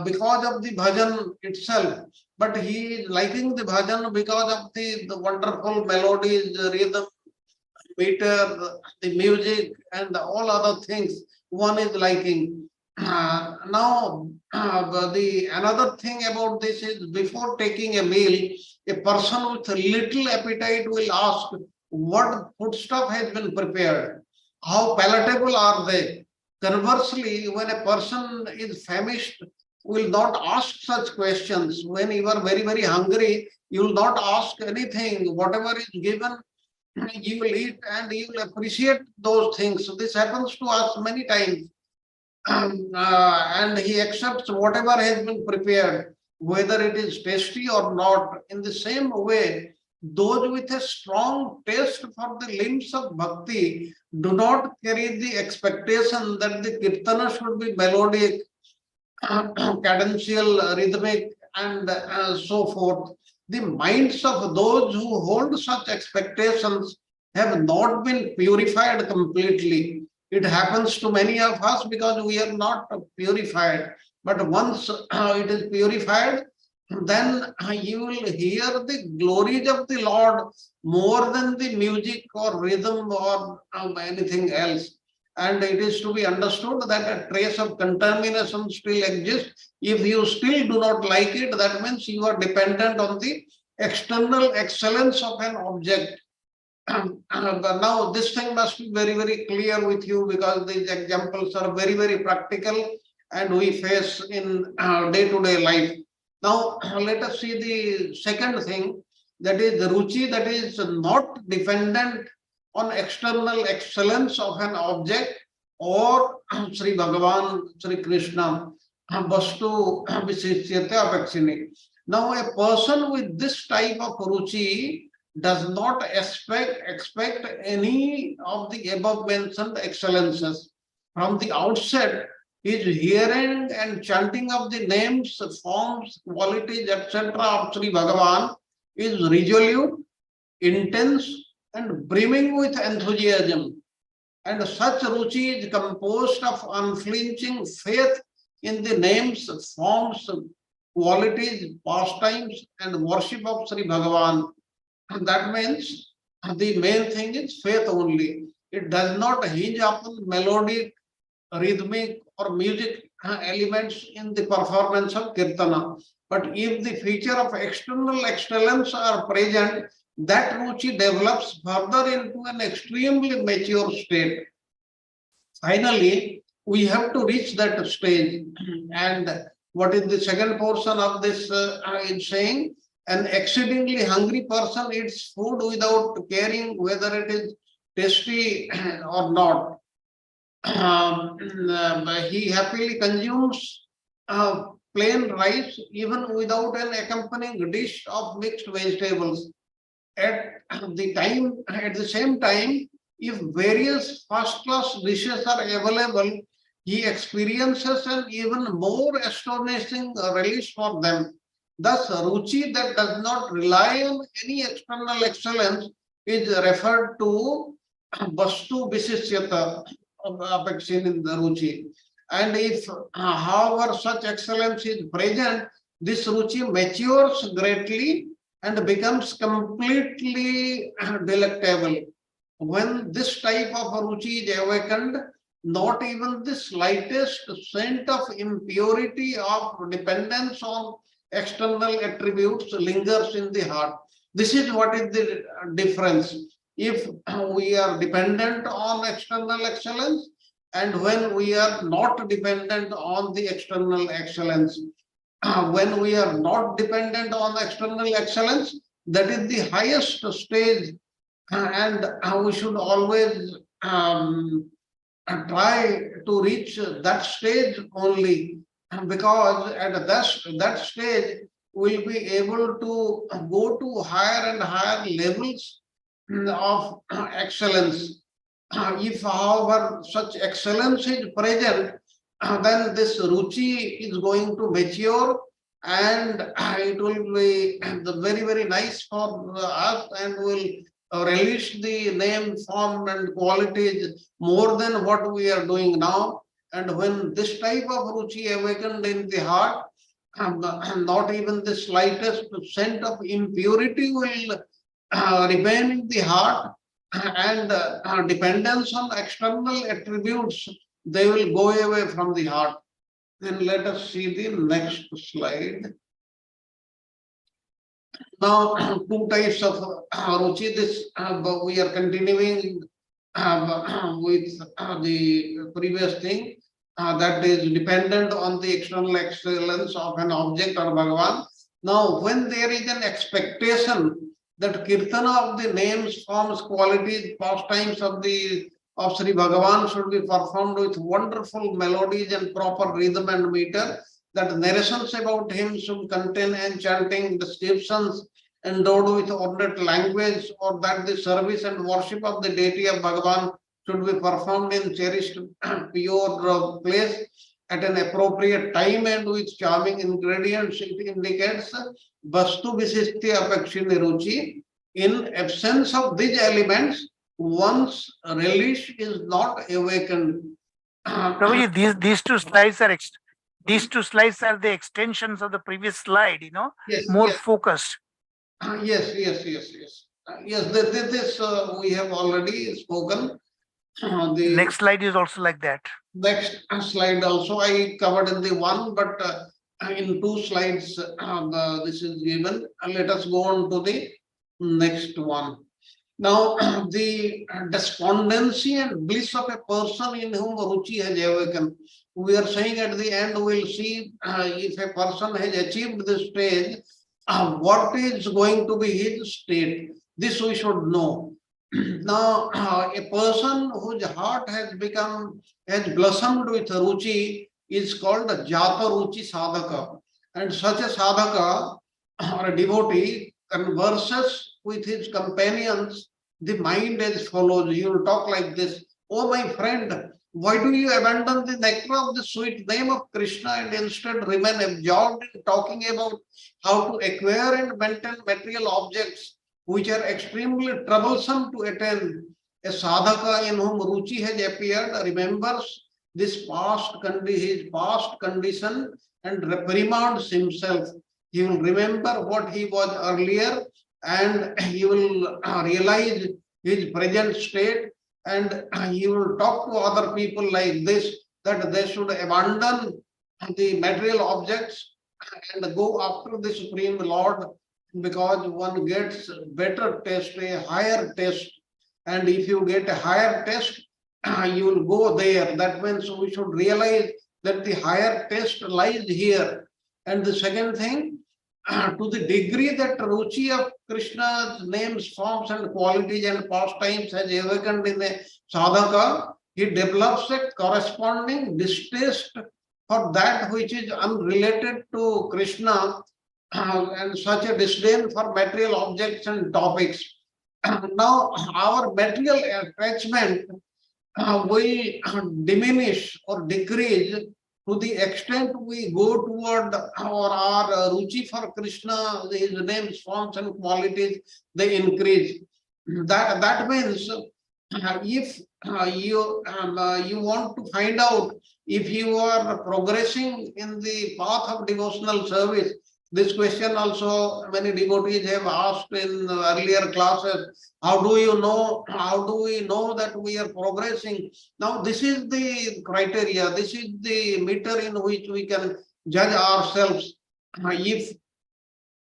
because of the bhajan itself, but he is liking the bhajan because of the wonderful melodies, rhythm, meter, the music, and all other things one is liking. Now, the another thing about this is, before taking a meal, a person with little appetite will ask what foodstuff has been prepared, how palatable are they. Conversely, when a person is famished, will not ask such questions. When you are very, very hungry, you will not ask anything. Whatever is given, you will eat and you will appreciate those things. So this happens to us many times. And he accepts whatever has been prepared, whether it is tasty or not. In the same way, those with a strong taste for the limbs of bhakti do not carry the expectation that the kirtana should be melodic, cadential, rhythmic, and so forth. The minds of those who hold such expectations have not been purified completely. It happens to many of us because we are not purified. But once it is purified, then you will hear the glories of the Lord more than the music or rhythm or anything else. And it is to be understood that a trace of contamination still exists. If you still do not like it, that means you are dependent on the external excellence of an object. But now this thing must be very, very clear with you, because these examples are very, very practical and we face in day-to-day life. Now, let us see the second thing, that is the Ruchi, that is not dependent on external excellence of an object or Sri Bhagavan, Sri Krishna, Vastu Visishyate Apekshini. Now, a person with this type of Ruchi does not expect any of the above mentioned excellences. From the outset, his hearing and chanting of the names, forms, qualities, etc. of Sri Bhagavan is resolute, intense, and brimming with enthusiasm. And such Ruchi is composed of unflinching faith in the names, forms, qualities, pastimes, and worship of Sri Bhagavan. And that means the main thing is faith only. It does not hinge upon melodic, rhythmic, or music elements in the performance of Kirtana. But if the feature of external excellence are present, that Ruchi develops further into an extremely mature state. Finally, we have to reach that stage. And what is the second portion of this is saying? An exceedingly hungry person eats food without caring whether it is tasty or not. He happily consumes plain rice even without an accompanying dish of mixed vegetables. At the same time, if various first-class dishes are available, he experiences an even more astonishing relish for them. Thus, Ruchi that does not rely on any external excellence is referred to Vastu Visishyata affection in the Ruchi. And if, however, such excellence is present, this Ruchi matures greatly and becomes completely delectable. When this type of Ruchi is awakened, not even the slightest scent of impurity or dependence on external attributes lingers in the heart. This is what is the difference. If we are dependent on external excellence, and when we are not dependent on the external excellence. When we are not dependent on external excellence, that is the highest stage, and we should always try to reach that stage only, because at that stage we'll be able to go to higher and higher levels of excellence. If, however, such excellence is present, then this Ruchi is going to mature, and it will be very, very nice for us, and will relish the name, form, and qualities more than what we are doing now. And when this type of Ruchi awakened in the heart, not even the slightest scent of impurity will remain in the heart, and dependence on external attributes, they will go away from the heart. Then let us see the next slide. Now, two types of Ruchi. This we are continuing with the previous thing, that is dependent on the external excellence of an object or Bhagavan. Now, when there is an expectation that Kirtana of the names, forms, qualities, pastimes of Sri Bhagavan should be performed with wonderful melodies and proper rhythm and meter, that narrations about him should contain enchanting descriptions endowed with ornate language, or that the service and worship of the deity of Bhagavan should be performed in cherished pure place at an appropriate time and with charming ingredients, it indicates Vastu Visistya Apekshini Ruchi. In absence of these elements, one's relish is not awakened. Prabhuji, these two slides are These two slides are the extensions of the previous slide, Yes, more yes. focused. Yes. Yes, this we have already spoken. The Next slide is also like that. next slide also I covered in the one, but in two slides this is given. Let us go on to the next one. Now, the despondency and bliss of a person in whom Ruchi has awakened. We are saying at the end, we will see if a person has achieved this stage, what is going to be his state. This we should know. Now, a person whose heart has blossomed with Ruchi is called a Jata Ruchi Sadhaka. And such a Sadhaka or a devotee converses with his companions, the mind as follows. He will talk like this: "Oh, my friend, why do you abandon the nectar of the sweet name of Krishna and instead remain absorbed in talking about how to acquire and maintain material objects which are extremely troublesome to attain?" A sadhaka in whom Ruchi has appeared remembers his past condition and reprimands himself. He will remember what he was earlier, and he will realize his present state, and he will talk to other people like this, that they should abandon the material objects and go after the Supreme Lord, because one gets better taste, a higher taste. And if you get a higher taste, you will go there. That means we should realize that the higher taste lies here. And the second thing, to the degree that Ruchi of Krishna's names, forms, and qualities and pastimes has awakened in a sadhaka, he develops a corresponding distaste for that which is unrelated to Krishna, and such a disdain for material objects and topics. Now, our material attachment will diminish or decrease to the extent we go toward our ruchi for Krishna, his names, forms, and qualities, they increase. That means if you want to find out if you are progressing in the path of devotional service, this question also many devotees have asked in earlier classes. How do we know that we are progressing? Now, this is the criteria, this is the meter in which we can judge ourselves. If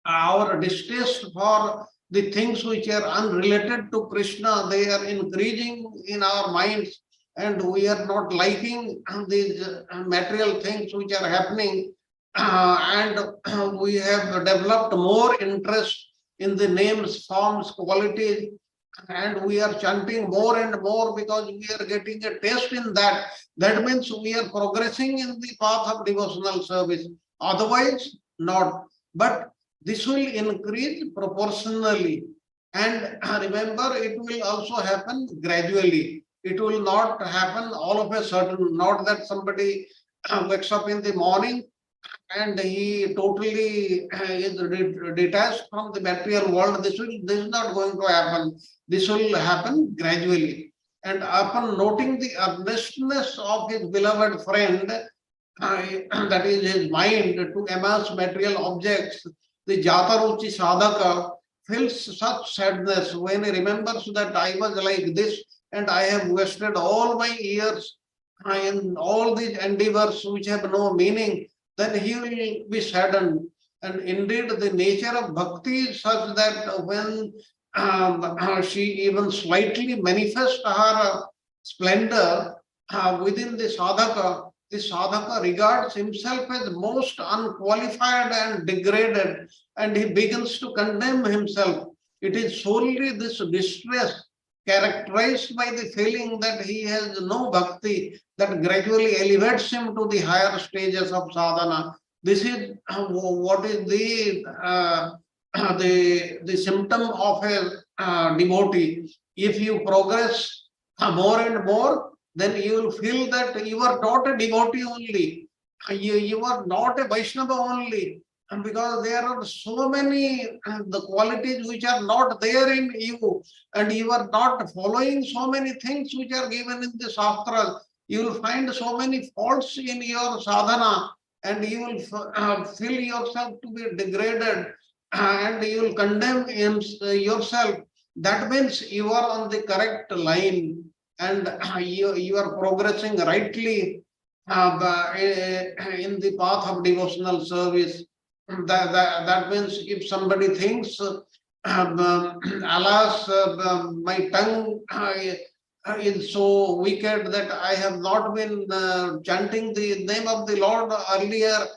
our distaste for the things which are unrelated to Krishna, they are increasing in our minds, and we are not liking these material things which are happening, and we have developed more interest in the names, forms, qualities, and we are chanting more and more because we are getting a taste in that. That means we are progressing in the path of devotional service. Otherwise, not. But this will increase proportionally. And remember, it will also happen gradually. It will not happen all of a sudden. Not that somebody wakes up in the morning and he totally is detached from the material world. This is not going to happen. This will happen gradually. And upon noting the earnestness of his beloved friend, that is his mind, to amass material objects, the Jataruchi sadhaka feels such sadness when he remembers that I was like this and I have wasted all my years in all these endeavors which have no meaning. Then he will be saddened. And indeed, the nature of bhakti is such that when she even slightly manifests her splendor within the sadhaka regards himself as most unqualified and degraded, and he begins to condemn himself. It is solely this distress characterized by the feeling that he has no bhakti that gradually elevates him to the higher stages of sadhana. This is what is the symptom of a devotee. If you progress more and more, then you will feel that you are not a devotee only. You are not a Vaishnava only. And because there are so many the qualities which are not there in you, and you are not following so many things which are given in the Shastras, you will find so many faults in your sadhana, and you will feel yourself to be degraded, and you will condemn yourself. That means you are on the correct line, and you are progressing rightly in the path of devotional service. That means if somebody thinks, alas, my tongue is so wicked that I have not been chanting the name of the Lord earlier,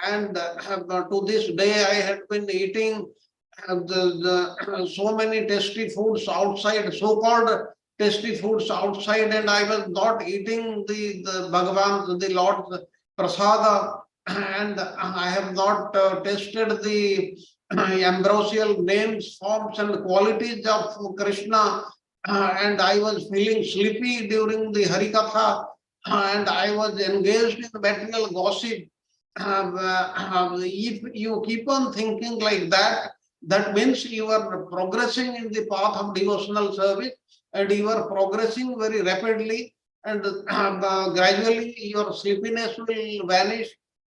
and to this day I had been eating so many tasty foods outside, so-called tasty foods outside, and I was not eating the Bhagavan, the Lord's prasada, and I have not tasted the ambrosial names, forms, and qualities of Krishna, and I was feeling sleepy during the Harikatha, and I was engaged in material gossip. If you keep on thinking like that, that means you are progressing in the path of devotional service, and you are progressing very rapidly, and gradually your sleepiness will vanish,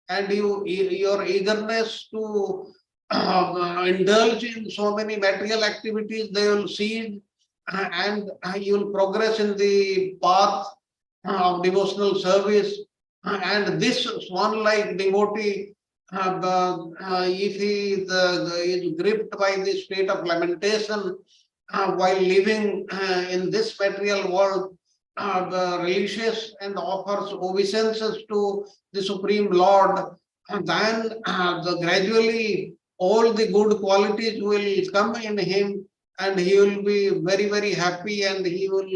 and your eagerness to indulge in so many material activities, they will cease, and you will progress in the path of devotional service. And this swan-like devotee, if he is gripped by the state of lamentation while living in this material world, releases and offers obeisances to the Supreme Lord, then gradually all the good qualities will come in him, and he will be very, very happy, and he will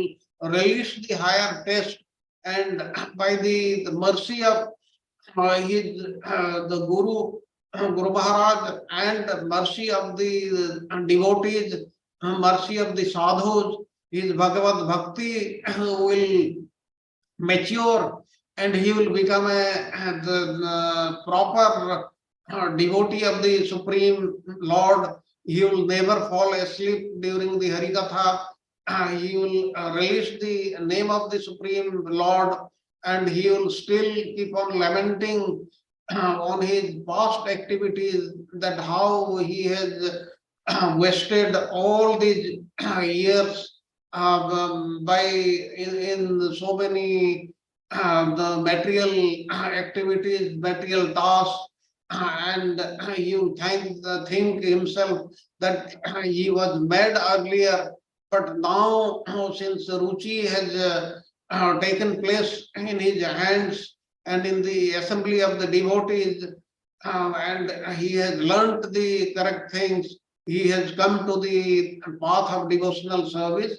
relish the higher taste, and by the mercy of the Guru, Guru Maharaj, and mercy of the devotees, mercy of the sadhus, his Bhagavad Bhakti will mature, and he will become the proper devotee of the Supreme Lord. He will never fall asleep during the Harikatha. He will release the name of the Supreme Lord, and he will still keep on lamenting on his past activities, that how he has wasted all these years by in so many the material activities, material tasks, and you think himself that he was mad earlier, but now since Ruchi has taken place in his hands and in the assembly of the devotees, and he has learnt the correct things, he has come to the path of devotional service,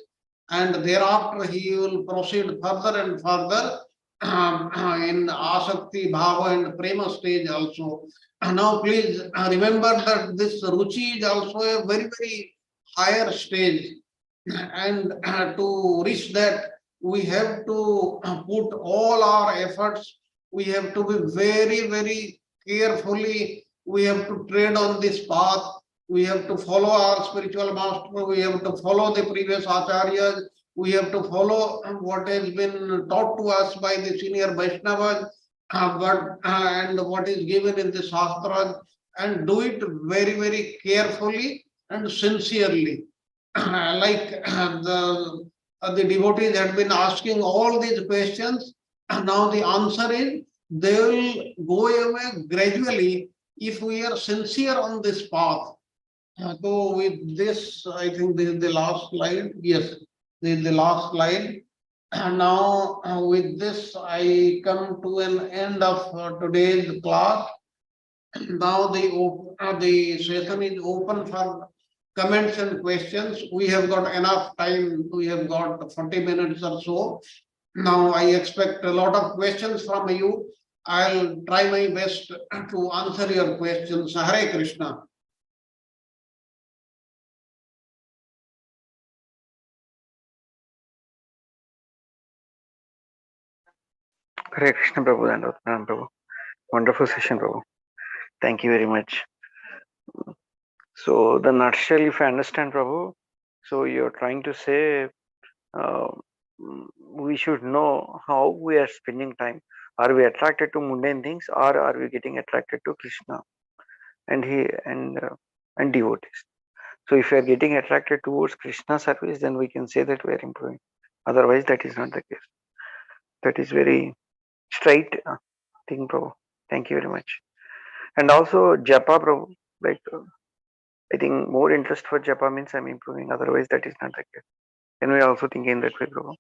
and thereafter he will proceed further and further in asakti, bhava, and prema stage also. Now please remember that this ruchi is also a very, very higher stage, and to reach that we have to put all our efforts. We have to be very, very carefully, we have to tread on this path. We have to follow our spiritual master, we have to follow the previous acharyas, we have to follow what has been taught to us by the senior Vaishnavas, and what is given in the Shastras, and do it very, very carefully and sincerely. Like the devotees had been asking all these questions, and now the answer is they will go away gradually if we are sincere on this path. So with this, I think this is the last slide. Yes, this is the last slide. And now with this, I come to an end of today's class. Now the session is open for comments and questions. We have got enough time. We have got 40 minutes or so. Now I expect a lot of questions from you. I'll try my best to answer your questions. Hare Krishna. Hare Krishna Prabhu and Pranam Prabhu. Wonderful session, Prabhu. Thank you very much. So the nutshell, if I understand, Prabhu, so you're trying to say we should know how we are spending time, Are we attracted to mundane things, or are we getting attracted to Krishna and and devotees? So if we are getting attracted towards Krishna service, then we can say that we are improving. Otherwise, that is not the case. That is very straight thing, Prabhu. Thank you very much. And also japa, Prabhu. Like I think more interest for japa means I'm improving. Otherwise, that is not the case. Can we also think in that way, Prabhu?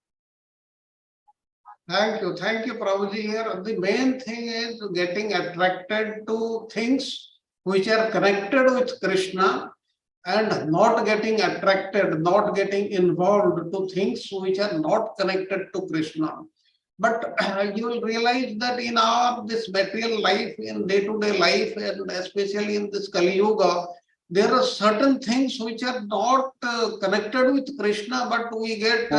Thank you, Prabhuji. Here, the main thing is getting attracted to things which are connected with Krishna, and not getting attracted, not getting involved to things which are not connected to Krishna. But you will realize that in our this material life, in day-to-day life, and especially in this Kali Yuga, there are certain things which are not connected with Krishna, but we get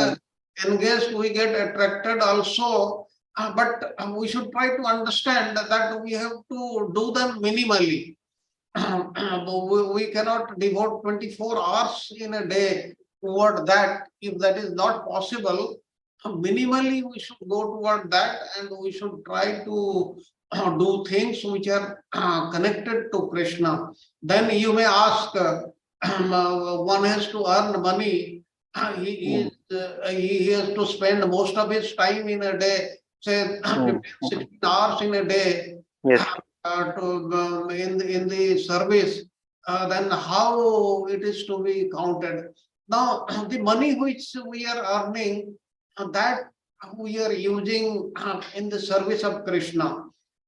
engaged, we get attracted also. But we should try to understand that we have to do them minimally. We cannot devote 24 hours in a day toward that. If that is not possible, minimally we should go toward that, and we should try to do things which are connected to Krishna. Then you may ask, one has to earn money. He has to spend most of his time in a day, say 16 hours in a day. Yes. In the service, then how it is to be counted? Now, the money which we are earning, that we are using in the service of Krishna.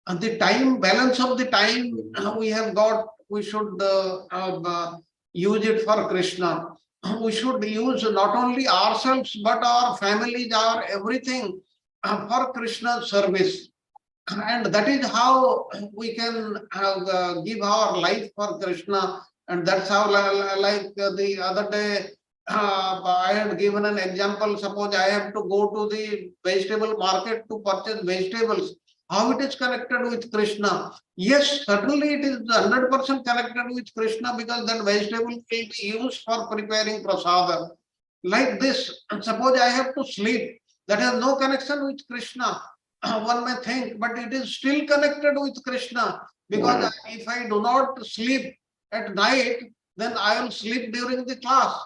And the time, balance of the time we have got, we should use it for Krishna. We should use not only ourselves, but our families, our everything for Krishna's service. And that is how we can give our life for Krishna. And that's how, like the other day, I had given an example. Suppose I have to go to the vegetable market to purchase vegetables. How it is connected with Krishna? Yes, certainly it is 100% connected with Krishna, because that vegetable will be used for preparing prasada. Like this, suppose I have to sleep. That has no connection with Krishna. One may think, but it is still connected with Krishna, because if I do not sleep at night, then I will sleep during the class.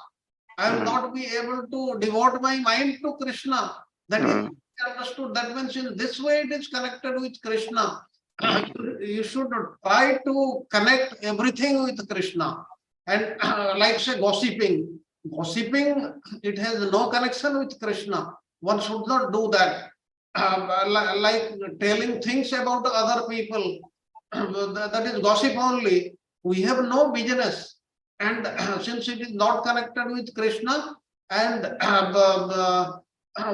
I will not be able to devote my mind to Krishna. That is understood. That means in this way it is connected with Krishna. You should try to connect everything with Krishna. And like say gossiping. Gossiping, it has no connection with Krishna. One should not do that. Like telling things about other people, that is gossip only. We have no business, and since it is not connected with Krishna, and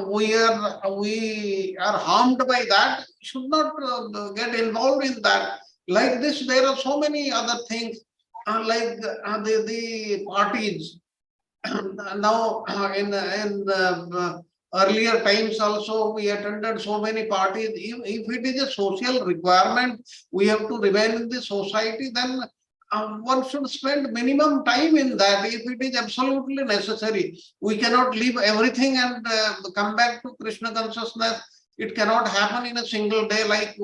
we are harmed by that, we should not get involved in that. Like this, there are so many other things, like the parties. Now in earlier times also we attended so many parties. If it is a social requirement, we have to remain in the society, then one should spend minimum time in that. If it is absolutely necessary, we cannot leave everything and come back to Krishna consciousness. It cannot happen in a single day. Like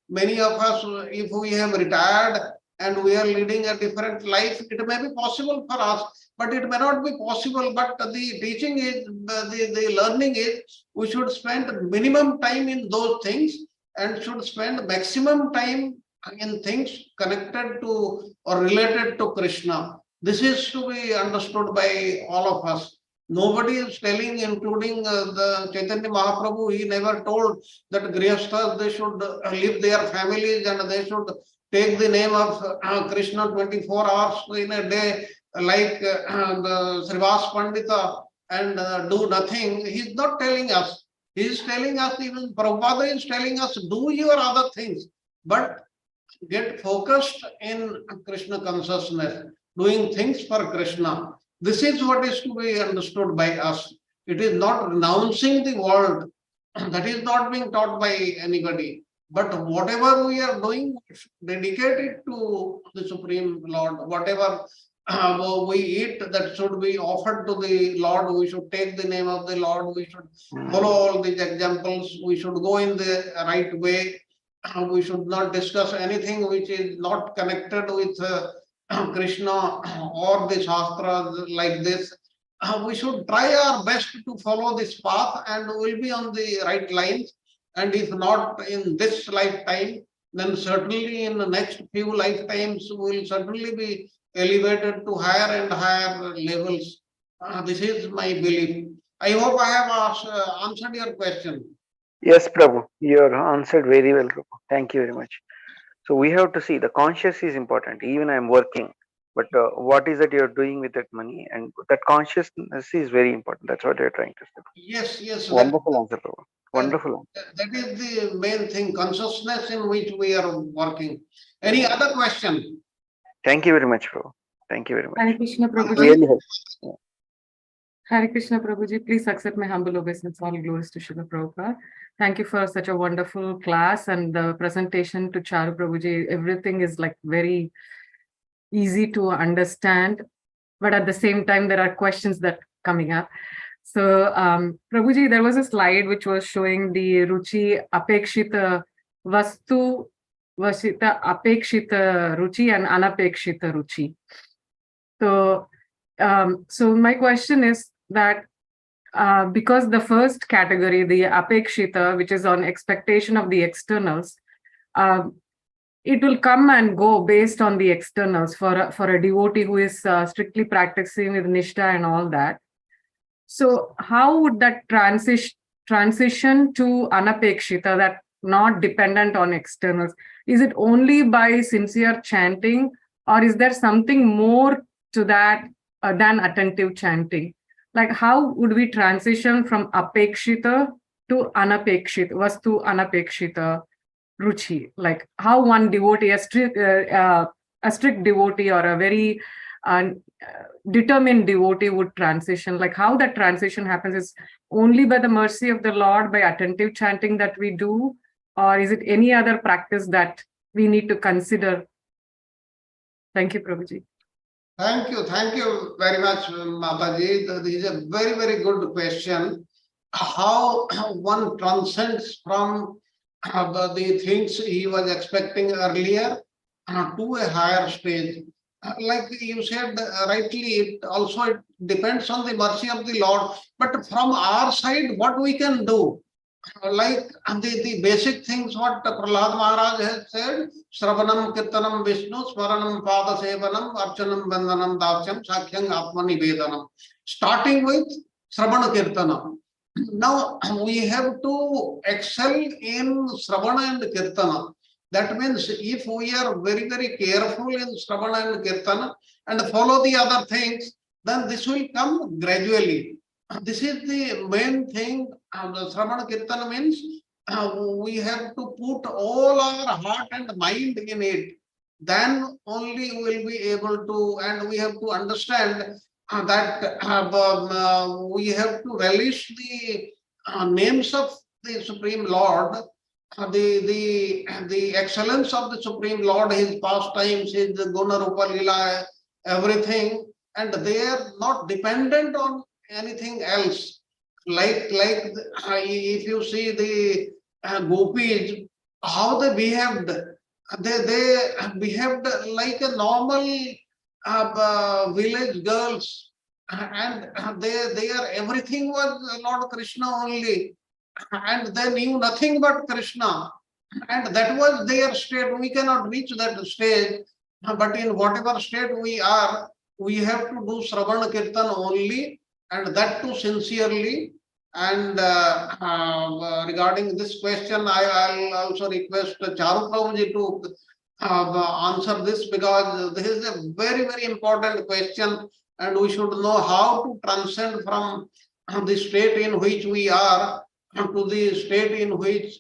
many of us, if we have retired and we are leading a different life, it may be possible for us, but it may not be possible. But the teaching is, the learning is, we should spend minimum time in those things and should spend maximum time in things connected to or related to Krishna. This is to be understood by all of us. Nobody is telling, including the Chaitanya Mahaprabhu, he never told that Grihasthas, they should leave their families and they should take the name of Krishna 24 hours in a day, like the Srivas Pandita, and do nothing. He is not telling us. He is telling us, even Prabhupada is telling us, do your other things, but get focused in Krishna consciousness, doing things for Krishna. This is what is to be understood by us. It is not renouncing the world. That is not being taught by anybody. But whatever we are doing, dedicate it to the Supreme Lord. Whatever we eat, that should be offered to the Lord. We should take the name of the Lord. We should follow all these examples. We should go in the right way. We should not discuss anything which is not connected with Krishna or the Shastras like this. We should try our best to follow this path and we'll be on the right lines. And if not in this lifetime, then certainly in the next few lifetimes, we will certainly be elevated to higher and higher levels. This is my belief. I hope I have answered your question. Yes, Prabhu, you have answered very well, Prabhu. Thank you very much. So we have to see the conscious is important. Even I am working, but what is that you are doing with that money, and that consciousness is very important. That's what you are trying to say. Yes, yes. Wonderful answer, Prabhu. Wonderful. That is the main thing, consciousness in which we are working. Any other question? Thank you very much, Prabhu. Thank you very much. Hare Krishna Prabhuji. Really helps. Hare Krishna Prabhuji. Please accept my humble obeisance. All glories to Srila Prabhupada. Thank you for such a wonderful class and the presentation to Charu Prabhuji. Everything is like very easy to understand, but at the same time, there are questions that coming up. So, Prabhuji, there was a slide which was showing the Ruchi Apekshita Vastu Vasita Apekshita Ruchi and Anapekshita Ruchi. So my question is that because the first category, the Apekshita, which is on expectation of the externals, it will come and go based on the externals for a devotee who is strictly practicing with Nishtha and all that. So how would that transition to Anapekshita, that not dependent on externals? Is it only by sincere chanting, or is there something more to that than attentive chanting? Like how would we transition from Apekshita to Anapekshita, Vastu Anapekshita Ruchi? Like how one devotee, a strict devotee or a very determined devotee would transition, like how that transition happens is only by the mercy of the Lord, by attentive chanting that we do, or is it any other practice that we need to consider? Thank you, Prabhuji. Thank you very much, Mataji. This is a very, very good question. How one transcends from the things he was expecting earlier to a higher stage. Like you said rightly, it also depends on the mercy of the Lord. But from our side, what we can do, like the basic things what Prahlad Maharaj has said, Sravanam, Kirtanam, Vishnu, Smaranam, Pada Sevanam, Archanam, Vandanam, Dasyam, Sakhyam, Atmani Vedanam. Starting with Sravana Kirtanam. Now we have to excel in Sravana and Kirtana. That means if we are very, very careful in Sravana and Kirtana and follow the other things, then this will come gradually. This is the main thing. The Sravana Kirtana means we have to put all our heart and mind in it. Then only we will be able to, and we have to understand that we have to relish the names of the Supreme Lord, the excellence of the Supreme Lord, his pastimes, his Guna Rupa Lila, everything, and they are not dependent on anything else. Like if you see the gopis, how they behaved, they behaved like a normal village girls, and their everything was Lord Krishna only, and they knew nothing but Krishna, and that was their state. We cannot reach that stage, but in whatever state we are, we have to do Sravana Kirtan only, and that too sincerely. And regarding this question, I'll also request Charu Prabhuji to answer this, because this is a very, very important question, and we should know how to transcend from the state in which we are to the state in which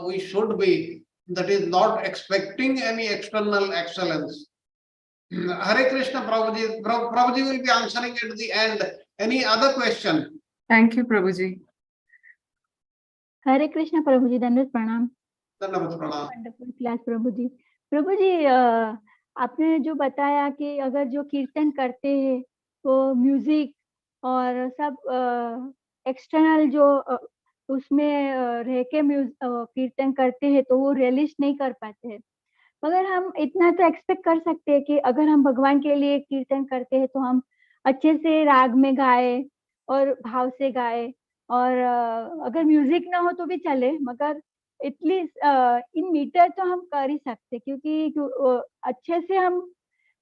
we should be, that is not expecting any external excellence. Hare Krishna, Prabhuji. Prabhuji will be answering at the end. Any other question? Thank you, Prabhuji. Hare Krishna, Prabhuji. Dandavat Pranam. Dandavat Pranam. Wonderful class, Prabhuji. Prabhuji, आपने जो बताया कि अगर जो कीर्तन करते हैं वो म्यूजिक और सब एक्सटर्नल जो उसमें रह के कीर्तन करते हैं तो वो रियलिस्ट नहीं कर पाते हैं, मगर हम इतना तो एक्सपेक्ट कर सकते हैं कि अगर हम भगवान के लिए कीर्तन करते हैं तो हम अच्छे से राग में गाए और भाव से गाए और अगर म्यूजिक ना हो तो भी चले, मगर एटलीस्ट इन मीटर तो हम कर ही सकते क्योंकि अच्छे से हम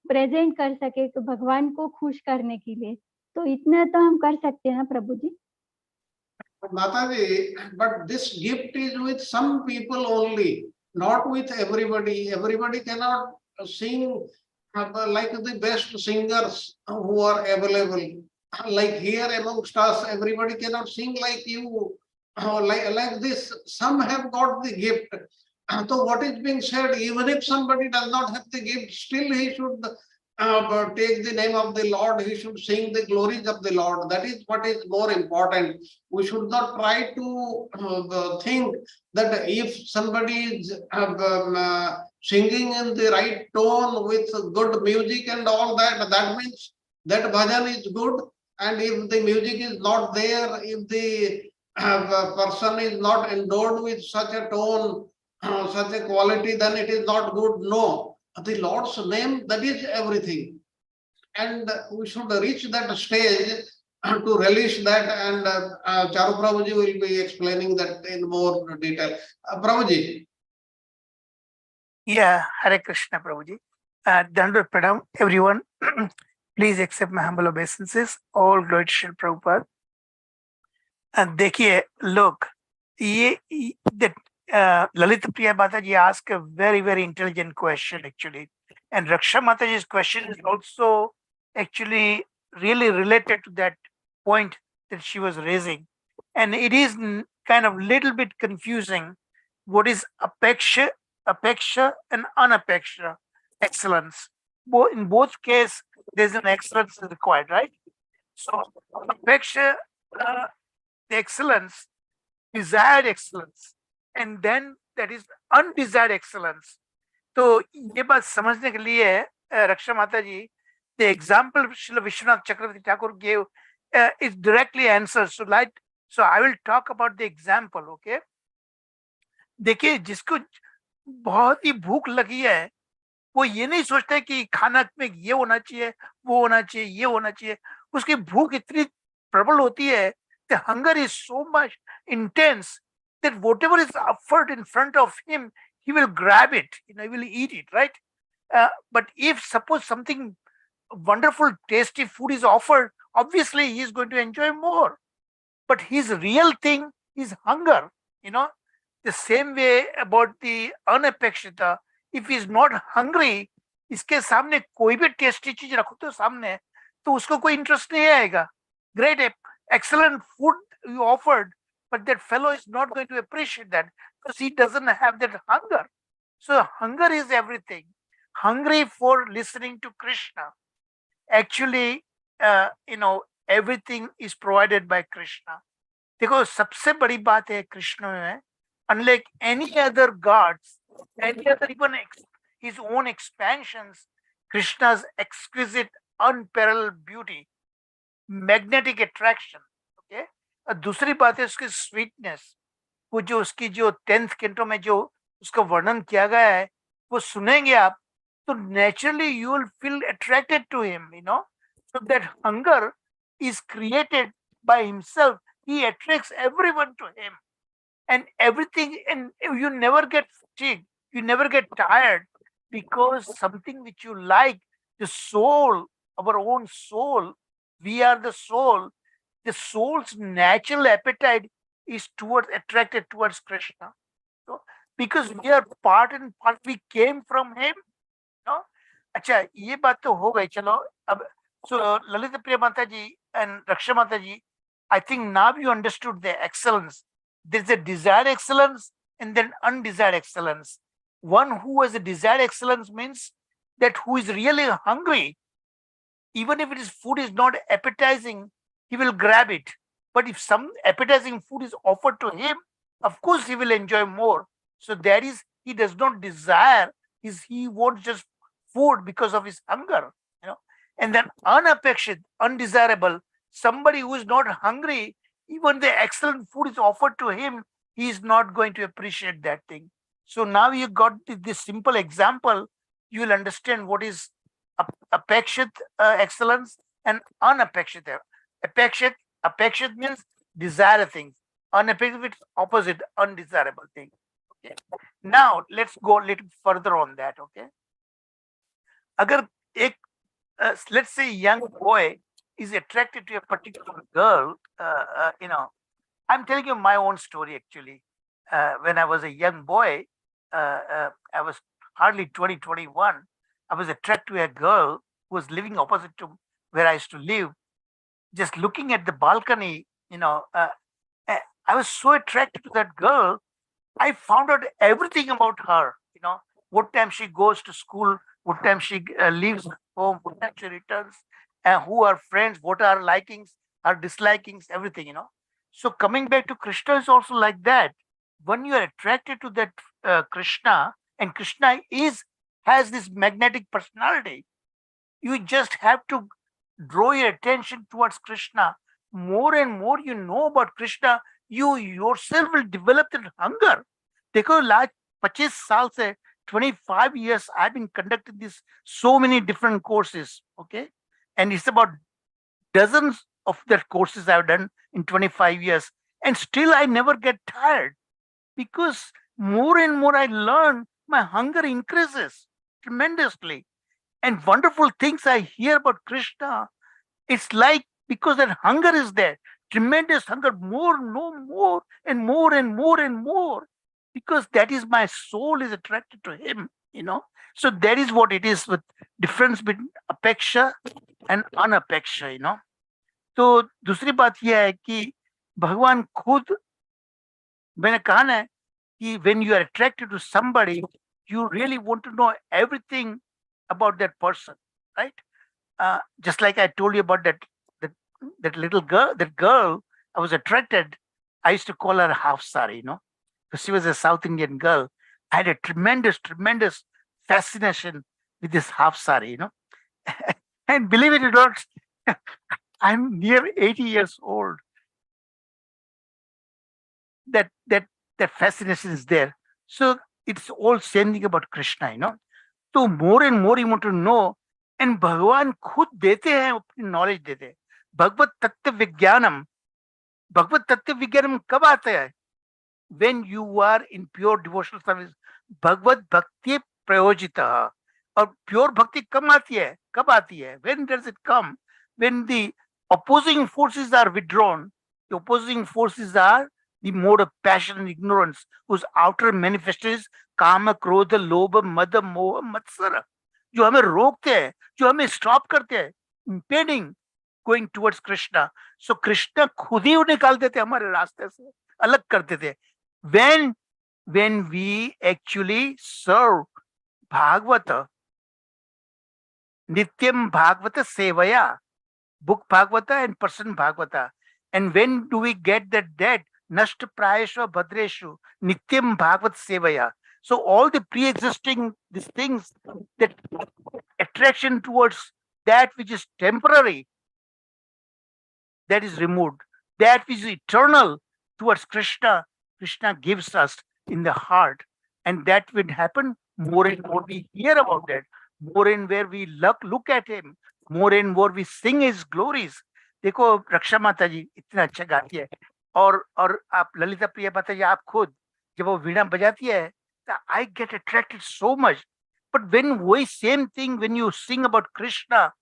प्रेजेंट कर सके तो भगवान को खुश करने के लिए, तो इतना तो हम कर सकते हैं ना प्रभु जी। But Mataji, but this gift is with some people only, not with everybody. Everybody cannot sing like the best singers who are available. Like here amongst us, everybody cannot sing like you, like this. Some have got the gift. So what is being said, even if somebody does not have the gift, still he should take the name of the Lord, he should sing the glories of the Lord. That is what is more important. We should not try to think that if somebody is singing in the right tone with good music and all that, that means that bhajan is good. And if the music is not there, if the person is not endowed with such a tone, such a quality, then it is not good. No. The Lord's name, that is everything. And we should reach that stage to relish that, and Charu Prabhuji will be explaining that in more detail. Prabhuji. Yeah, Hare Krishna, Prabhuji. Dandavad Pranam, everyone. Please accept my humble obeisances. All glory to Srila Prabhupada. देखिए लोग, ये that Lalita Priya Mataji asked a very, very intelligent question actually. And Raksha Mataji's question is also actually really related to that point that she was raising. And it is kind of little bit confusing. What is apeksha and unapeksha excellence? In both cases, there's an excellence required, right? So apeksha, the excellence, desired excellence, and then that is undesired excellence. तो ये बात समझने के लिए रक्षा माता जी, the example Srila Vishwanath Chakravarti Thakur gave is directly answered. So I will talk about the example. Okay, देखिए जिसको बहुत ही भूख लगी है, वो ये नहीं सोचता है कि खाना में ये होना चाहिए, वो होना चाहिए, ये होना चाहिए. उसकी भूख इतनी प्रबल होती है, the hunger is so much intense that whatever is offered in front of him, he will grab it, he will eat it, right? But if suppose something wonderful, tasty food is offered, obviously he is going to enjoy more. But his real thing is hunger, The same way about the unapekshita, if he is not hungry, इसके सामने कोई भी tasty चीज रखो तो सामने, तो उसको कोई इंटरेस्ट नहीं आएगा. Great, excellent food you offered, but that fellow is not going to appreciate that because he doesn't have that hunger. So hunger is everything. Hungry for listening to Krishna. Actually, everything is provided by Krishna. देखो सबसे बड़ी बात है कृष्ण में, unlike any other gods, any other even his own expansions, Krishna's exquisite, unparalleled beauty, magnetic attraction. Okay, दूसरी बात है उसकी स्वीटनेस. वो जो उसकी जो 10th कैंटो में जो उसका वर्णन किया गया है, वो सुनेंगे आप तो naturally you will feel attracted to him, So that hunger is created by himself. He attracts everyone to him, and everything, and you never get fatigued, you never get tired, because something which you like, the soul, our own soul, we are the soul. The soul's natural appetite is attracted towards Krishna. So, because we are part and part, we came from him. अच्छा, ये बात तो हो गई. चलो अब, so Lalita Priya Mataji and Raksha Mataji, I think now you understood the excellence. There's a desired excellence and then undesired excellence. One who has a desired excellence means that who is really hungry, even if food is not appetizing, he will grab it. But if some appetizing food is offered to him, of course he will enjoy more. So that is, he does not desire, he wants just food because of his hunger, and then unapekshit, undesirable, somebody who is not hungry, even the excellent food is offered to him, he is not going to appreciate that thing. So now you got this simple example, you will understand what is apekshit excellence and unapekshit. Apekshit means desire things. Unapekshit is opposite, undesirable thing. Okay. Now let's go a little further on that. Okay. Agar ek, let's say young boy is attracted to a particular girl, I'm telling you my own story actually. When I was a young boy, I was hardly 20, 21. I was attracted to a girl who was living opposite to where I used to live. Just looking at the balcony, I was so attracted to that girl. I found out everything about her, what time she goes to school, what time she leaves home, what time she returns, who are friends, what are likings, her dislikings, everything, So coming back to Krishna is also like that. When you are attracted to that Krishna, and Krishna has this magnetic personality, you just have to draw your attention towards Krishna. More and more you know about Krishna, you yourself will develop that hunger. देखो last 25 साल से 25 years I've been conducting this so many different courses, okay, and it's about dozens of the courses I've done in 25 years, and still I never get tired, because more and more I learn, my hunger increases tremendously, and wonderful things I hear about Krishna. It's like, because that hunger is there, tremendous hunger, more, no more, and more and more and more, because that is my soul is attracted to him, So that is what it is with difference between apeksha and unapeksha, तो दूसरी बात यह है कि भगवान खुद, मैंने कहा ना कि when you are attracted to somebody, you really want to know everything about that person, right? Just like I told you about that little girl, I was attracted. I used to call her half sari, because she was a South Indian girl. I had a tremendous fascination with this half sari, and believe it or not, I'm near 80 years old. That fascination is there. So it's all same thing about Krishna, So more and more you want to know, and भगवान खुद देते हैं, अपनी knowledge देते हैं. भगवत तत्व विज्ञानम कब आता है? When you are in pure devotional service, भगवत भक्ति प्रयोजिता. और pure भक्ति कब आती है? When does it come? When the opposing forces are withdrawn. The opposing forces are the mode of passion and ignorance, whose outer manifestation is kama, krodha, lobha, mada, moha, matsara. जो हमें रोकते हैं, जो हमें स्टॉप करते हैं, impeding going towards Krishna. So Krishna खुद ही निकाल देते हमारे रास्ते से, अलग कर देते. When we actually serve Bhagavata, Nityam Bhagavata Sevaya, book Bhagavata and person Bhagavata. And when do we get that? Nashta Prayeshu Bhadreshu, Nityam Bhagavat Sevaya. So all the pre-existing these things, that attraction towards that which is temporary, that is removed. That which is eternal towards Krishna gives us in the heart. And that will happen more and more we hear about that, more and where we look at him, more and more we sing his glories. देखो रक्षा माता जी इतना अच्छा गाती है, और आप ललिता प्रिया माता जी, आप खुद जब वो वीणा बजाती है, I get attracted so much. But when same thing, when you sing about Krishna,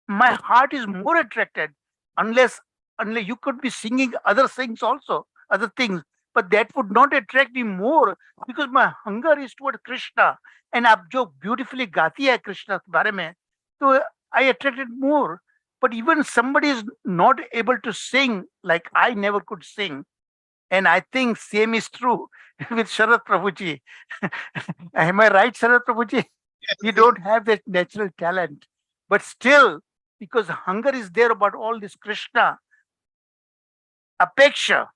my heart is more attracted. Unless you could be singing other things also, other things, but that would not attract me more, because my hunger is toward Krishna. And आप जो beautifully गाती है Krishna के बारे में, तो I attracted more. But even somebody is not able to sing like I never could sing. And I think same is true with Sharad Prabhuji. Am I right, Sharad Prabhuji? You don't have that natural talent, but still, because hunger is there about all this Krishna, apeksha,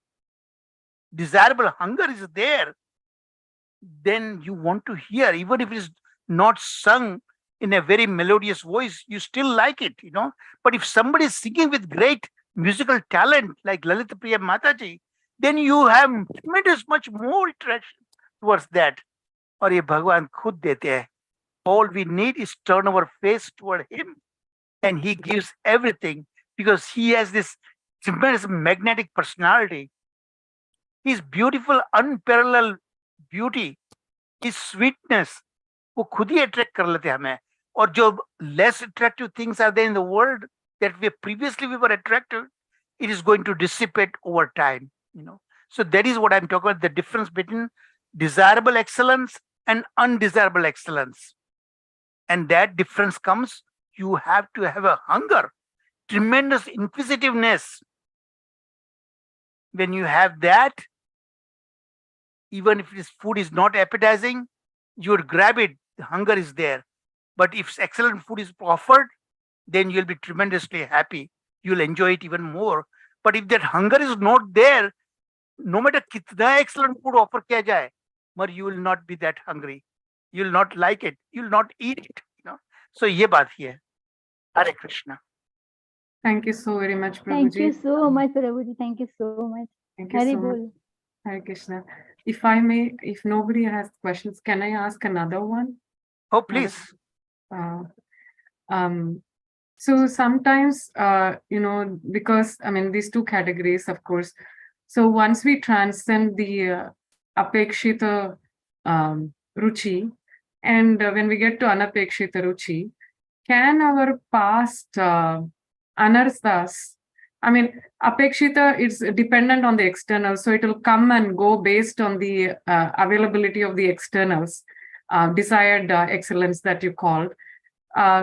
desirable hunger is there, then you want to hear, even if it is not sung in a very melodious voice, you still like it, you know. But if somebody is singing with great musical talent like Lalita Priya Mataji, then you have tremendous much more attraction towards that. और ये भगवान खुद देते हैं. All we need is turn our face toward him, and he gives everything, because he has this tremendous magnetic personality. His beautiful, unparalleled beauty, his sweetness, वो खुद ही attract कर लेते हैं हमें. और जो less attractive things are there in the world that we were attracted, it is going to dissipate over time, you know. So that is what I'm talking about, the difference between desirable excellence and undesirable excellence. And that difference comes, you have to have a hunger, tremendous inquisitiveness. When you have that, even if this food is not appetizing, you would grab it, the hunger is there. But if excellent food is offered, then you'll be tremendously happy. You'll enjoy it even more. But if that hunger is not there, no matter kitna excellent food offer kiya jaye, but you will not be that hungry. You will not like it. You will not eat it. You know. So ye baat hi hai. Hare Krishna. Thank you so very much, Thank you Prabhuji. so much, Prabhuji. Thank you so much. Thank you Hari so much. bol. Hare Krishna. If I may, if nobody has questions, can I ask another one? Oh, please. Uh, so sometimes, you know, because I mean, these two categories, of course. So once we transcend the apekshita ruchi, and when we get to anapekshita ruchi, can our past anarthas, I mean, apekshita is dependent on the external, so it will come and go based on the availability of the externals, desired excellence that you called.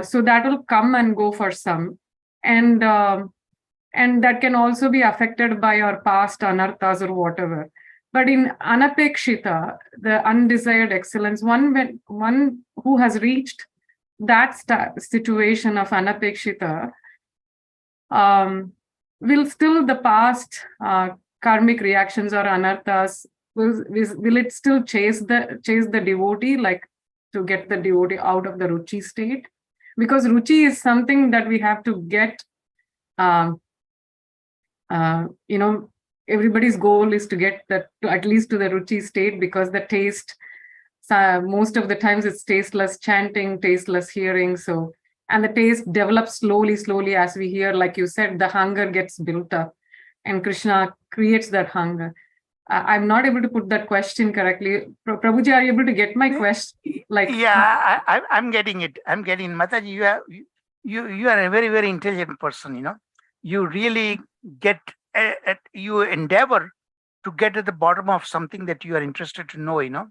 So that will come and go for some, and that can also be affected by our past anarthas or whatever. But in anapekshita, the undesired excellence, one who has reached that situation of anapekshita, will still the past karmic reactions or anarthas, will it still chase the devotee, like to get the devotee out of the ruchi state? Because ruchi is something that we have to get, you know, everybody's goal is to get that to at least to the ruchi state, because the taste, most of the times it's tasteless chanting, tasteless hearing. So, and the taste develops slowly as we hear, like you said, the hunger gets built up and Krishna creates that hunger. I'm not able to put that question correctly. Prabhuji, are you able to get my question? Like, yeah, I'm getting it. I'm getting it. Mataji, you are a very, very intelligent person, you know. You really get, you endeavor to get at the bottom of something that you are interested to know, you know.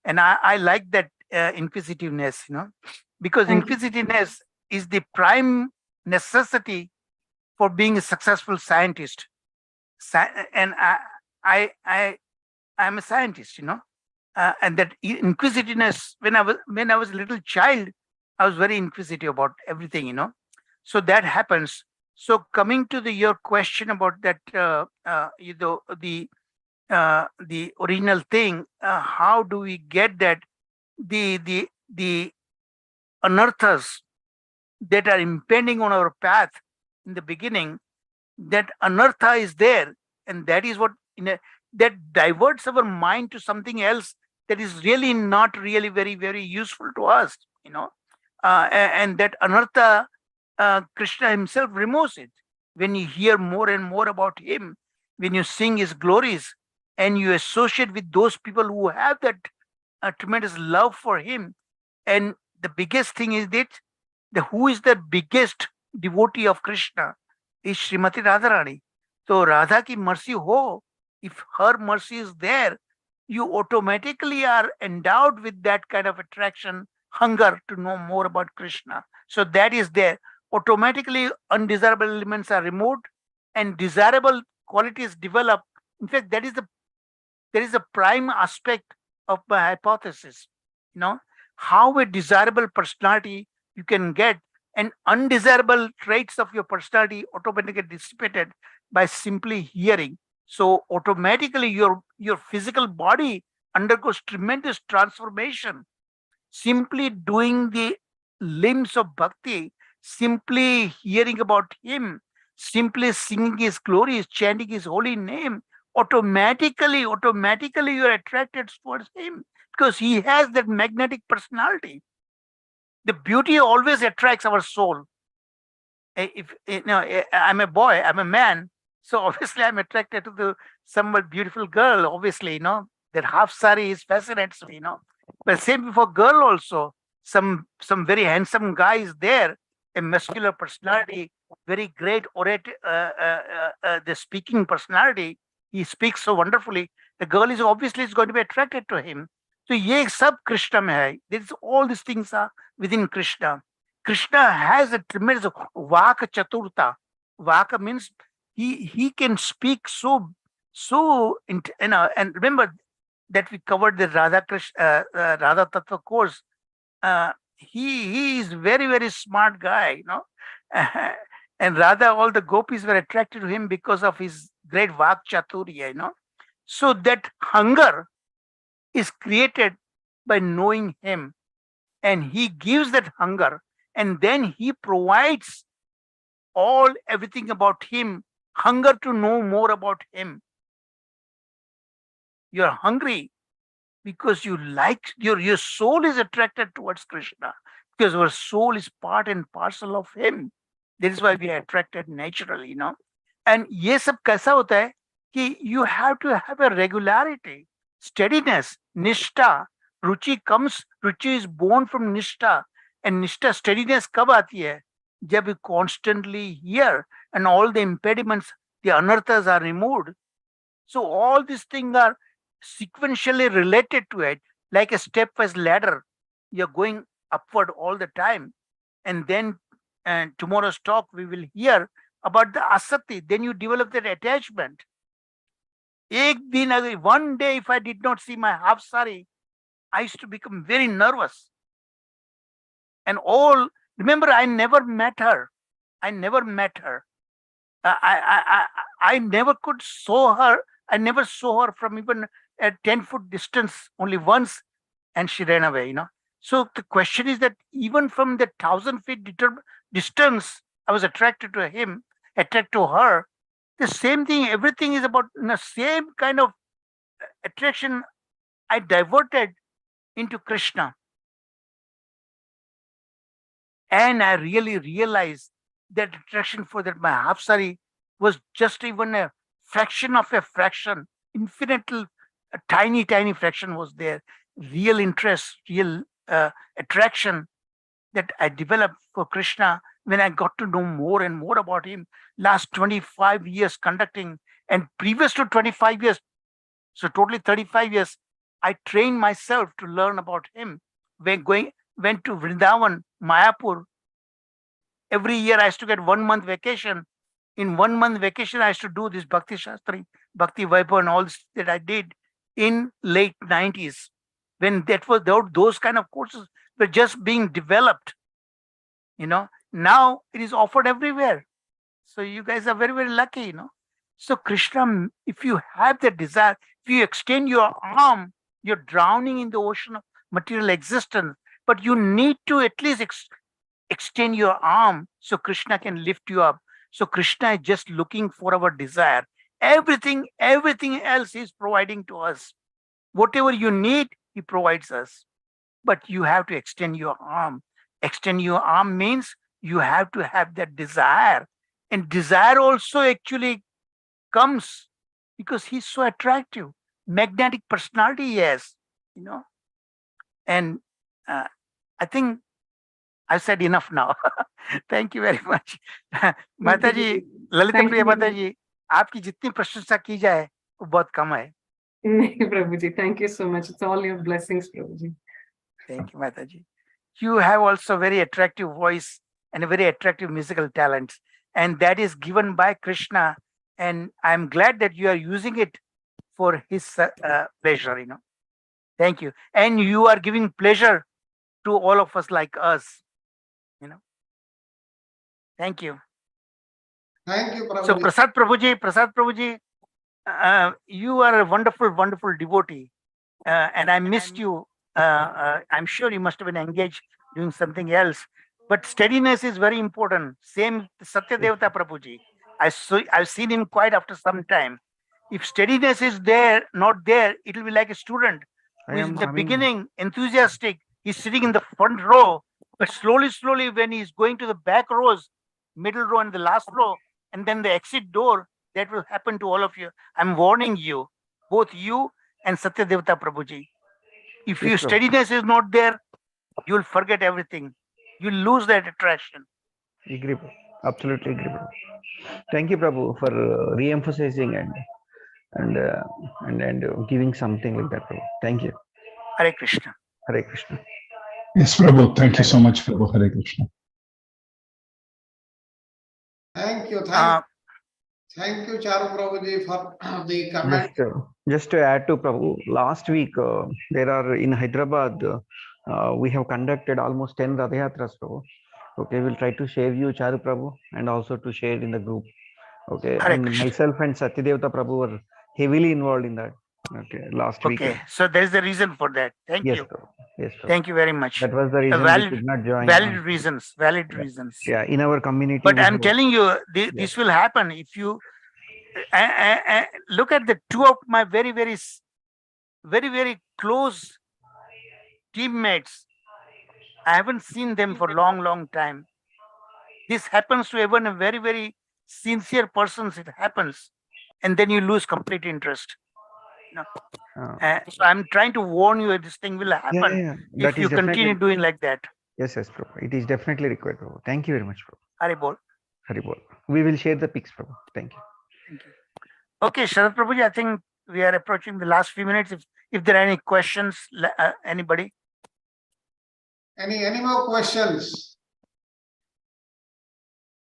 And I like that inquisitiveness, you know, because inquisitiveness is the prime necessity for being a successful scientist. And I'm a scientist, you know, and that inquisitiveness, when I was a little child, I was very inquisitive about everything, you know. So that happens. So coming to your question about that, you know, the original thing, how do we get that the anarthas that are impending on our path in the beginning, that anartha is there, and that is what that diverts our mind to something else that is really not really very, very useful to us, you know. And that anartha, Krishna himself removes it. When you hear more and more about him, when you sing his glories, and you associate with those people who have that tremendous love for him. And the biggest thing is that who is the biggest devotee of Krishna is Srimati Radharani. So Radha ki mercy ho, if her mercy is there, you automatically are endowed with that kind of attraction, hunger to know more about Krishna. So that is there. Automatically undesirable elements are removed and desirable qualities develop. In fact, that is the prime aspect of my hypothesis. You know, how a desirable personality you can get, and undesirable traits of your personality automatically dissipated by simply hearing. So automatically your physical body undergoes tremendous transformation simply doing the limbs of bhakti, simply hearing about him, simply singing his glories, chanting his holy name, automatically you are attracted towards him because he has that magnetic personality. The beauty always attracts our soul. If I'm a boy, I'm a man, so obviously I'm attracted to the somewhat beautiful girl. Obviously, that half sari is fascinates me. But same for girl also. Some very handsome guy is there, a muscular personality, very great orator, the speaking personality. He speaks so wonderfully. The girl is obviously is going to be attracted to him. So ye sab Krishna mein hai. This all these things are within Krishna. Krishna has a tremendous vaka chaturta. Vaka means he can speak and remember that we covered the Radha Tattva course. He is very smart guy, and Radha, all the gopis were attracted to him because of his great vak chaturya, So that hunger is created by knowing him, and he gives that hunger, and then he provides everything about him, hunger to know more about him. You're hungry because you like your soul is attracted towards Krishna because our soul is part and parcel of him. That is why we are attracted naturally, And ये सब कैसा होता है कि you have to have a regularity, steadiness, nishta. Ruchi is born from nishta, and nishta, steadiness कब आती है? जब we constantly hear and all the impediments, the anarthas are removed. So all these things are sequentially related to it, like a stepwise ladder. You're going upward all the time. And then tomorrow's talk, we will hear about the asakti. Then you develop that attachment. One day, if I did not see my half sari, I used to become very nervous. And remember, I never met her. I never could saw her. I never saw her from even a 10-foot distance, only once, and she ran away, So the question is that even from the 1,000 feet distance, I was attracted to her. The same thing, everything is about the same kind of attraction. I diverted into Krishna. And I really realized that attraction for that my half sari was just even a fraction of a fraction, a tiny fraction was there. Real interest, real attraction that I developed for Krishna when I got to know more and more about him. Last 25 years conducting, and previous to 25 years, so totally 35 years, I trained myself to learn about him. Went to Vrindavan, Mayapur. Every year I used to get 1 month vacation. In 1 month vacation, I used to do this Bhakti Shastri, Bhakti Vaibhav and all this that I did in late 90s. When those kind of courses were just being developed, now it is offered everywhere. So you guys are very lucky, So Krishna, if you have the desire, if you extend your arm, you're drowning in the ocean of material existence, but you need to at least extend your arm so Krishna can lift you up. So Krishna is just looking for our desire. Everything else is providing to us. Whatever you need, he provides us. But you have to extend your arm. Extend your arm means you have to have that desire. And desire also actually comes because he's so attractive. Magnetic personality, yes. And I think I've said enough now. Thank you very much. माता जी, ललिता प्रिया माता जी, आपकी जितनी प्रशंसा की जाए वो बहुत कम है. नहीं Prabhuji, thank you so much. It's all your blessings, Prabhuji. Thank you, Mata ji. You have also very attractive voice and a very attractive musical talent, and that is given by Krishna. And I'm glad that you are using it for his pleasure. Thank you, and you are giving pleasure to all of us like us. Thank you. Thank you, Prabhuji. So Prasad Prabhuji, you are a wonderful devotee, and I missed you. I'm sure you must have been engaged doing something else. But steadiness is very important. Same Satya Devata Prabhuji. I've seen him quite after some time. If steadiness is there, not there, it will be like a student who is in the beginning enthusiastic. He's sitting in the front row, but slowly, when he's going to the back rows, middle row and the last row, and then the exit door, that will happen to all of you. I'm warning you, both you and Satya Devata Prabhuji. If your steadiness is not there, you'll forget everything. You'll lose that attraction. Agree, bro. Absolutely agree, bro. Thank you, Prabhu, for re-emphasizing and giving something like that, Prabhu. Thank you. Hare Krishna. Hare Krishna. Yes, Prabhu. Thank you so much, Prabhu. Hare Krishna. Thank you. Thank you, Charu Prabhuji, for the comment. Just to add to Prabhu, last week there are in Hyderabad, we have conducted almost 10 Radha Yatras, Prabhu. Okay, we'll try to share you, Charu Prabhu, and also to share in the group. Okay, Hare and Krishna. myself and Satyadevata Prabhu were heavily involved in that. Okay, last week. Okay, so there's a reason for that. Thank Yes, you. Prabhu. Yes, Prabhu. Thank you very much. That was the reason we could not join. Valid reasons. Valid reasons. Yeah, in our community. But I'm telling you, this will happen if you look at the two of my very close teammates. I haven't seen them for long time. This happens to even a very sincere person. It happens, and then you lose complete interest. No. So I'm trying to warn you, this thing will happen if you continue doing like that. Yes, Prabhu. It is definitely required, Prabhu. Thank you very much, Prabhu. Hari Bol. Hari Bol. We will share the pics, Prabhu. Thank you. Thank you. Okay, Sharad Prabhuji, I think we are approaching the last few minutes. If there are any questions, anybody? Any more questions?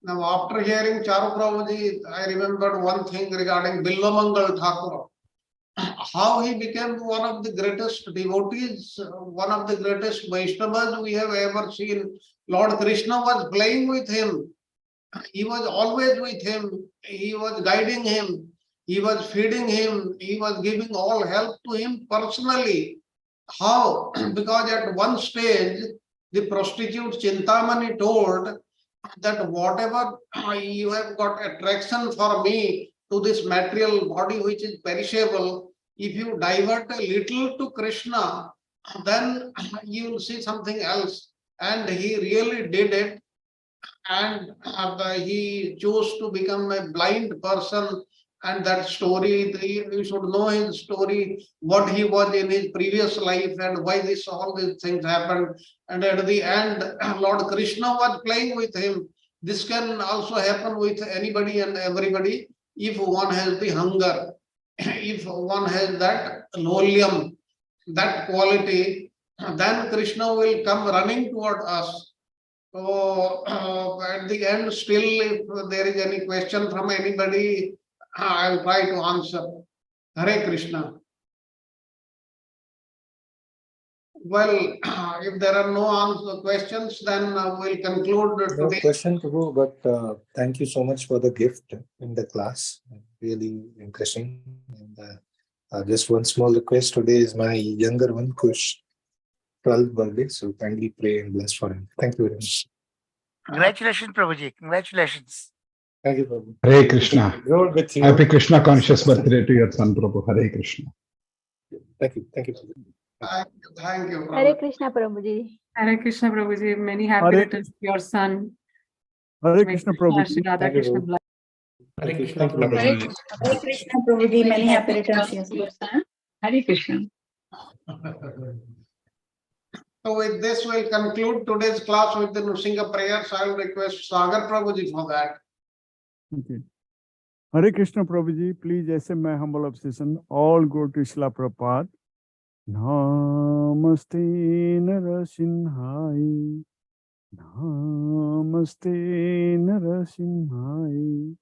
Now, after hearing Charu Prabhuji, I remembered one thing regarding Billamangal Thakur. How he became one of the greatest devotees, one of the greatest Vaishnavas we have ever seen. Lord Krishna was playing with him. He was always with him. He was guiding him. He was feeding him. He was giving all help to him personally. How? Because at one stage, the prostitute Chintamani told that whatever you have got attraction for me to this material body which is perishable, if you divert a little to Krishna, then you will see something else. And he really did it. And he chose to become a blind person. And that story, you should know his story, what he was in his previous life and why all these things happened. And at the end, Lord Krishna was playing with him. This can also happen with anybody and everybody if one has the hunger, if one has that lolyam, that quality, then Krishna will come running toward us. So at the end, still, if there is any question from anybody, I'll try to answer. Hare Krishna. Well, if there are no questions, then we'll conclude No today. question, Prabhu, but thank you so much for the gift in the class. Really interesting. And just one small request. Today is my younger one, Kush, 12th birthday. So kindly pray and bless for him. Thank you very much. Congratulations, Prabhuji. Congratulations. Thank you, Prabhu. Hare Krishna. Roll with you. Happy Krishna conscious birthday to your son, Prabhu. Hare Krishna. Thank you. Thank you, Prabhu. Thank you. Hare Krishna Prabhuji. Hare Krishna Prabhuji. Many happy returns to your son. Hare Krishna Prabhuji. Radha Krishna bless. Thank you. Thank you, Hare Prabhu. Hare Krishna Prabhuji, many happy returns to your son. Hare Krishna. So with this, we'll conclude today's class with the Nrsimha prayers. I will request Sagar Prabhuji for that. Okay. Hare Krishna Prabhuji, please accept my humble obsession. All go to Srila Prabhupada. Namaste Narasimhai. Namaste Narasimhai.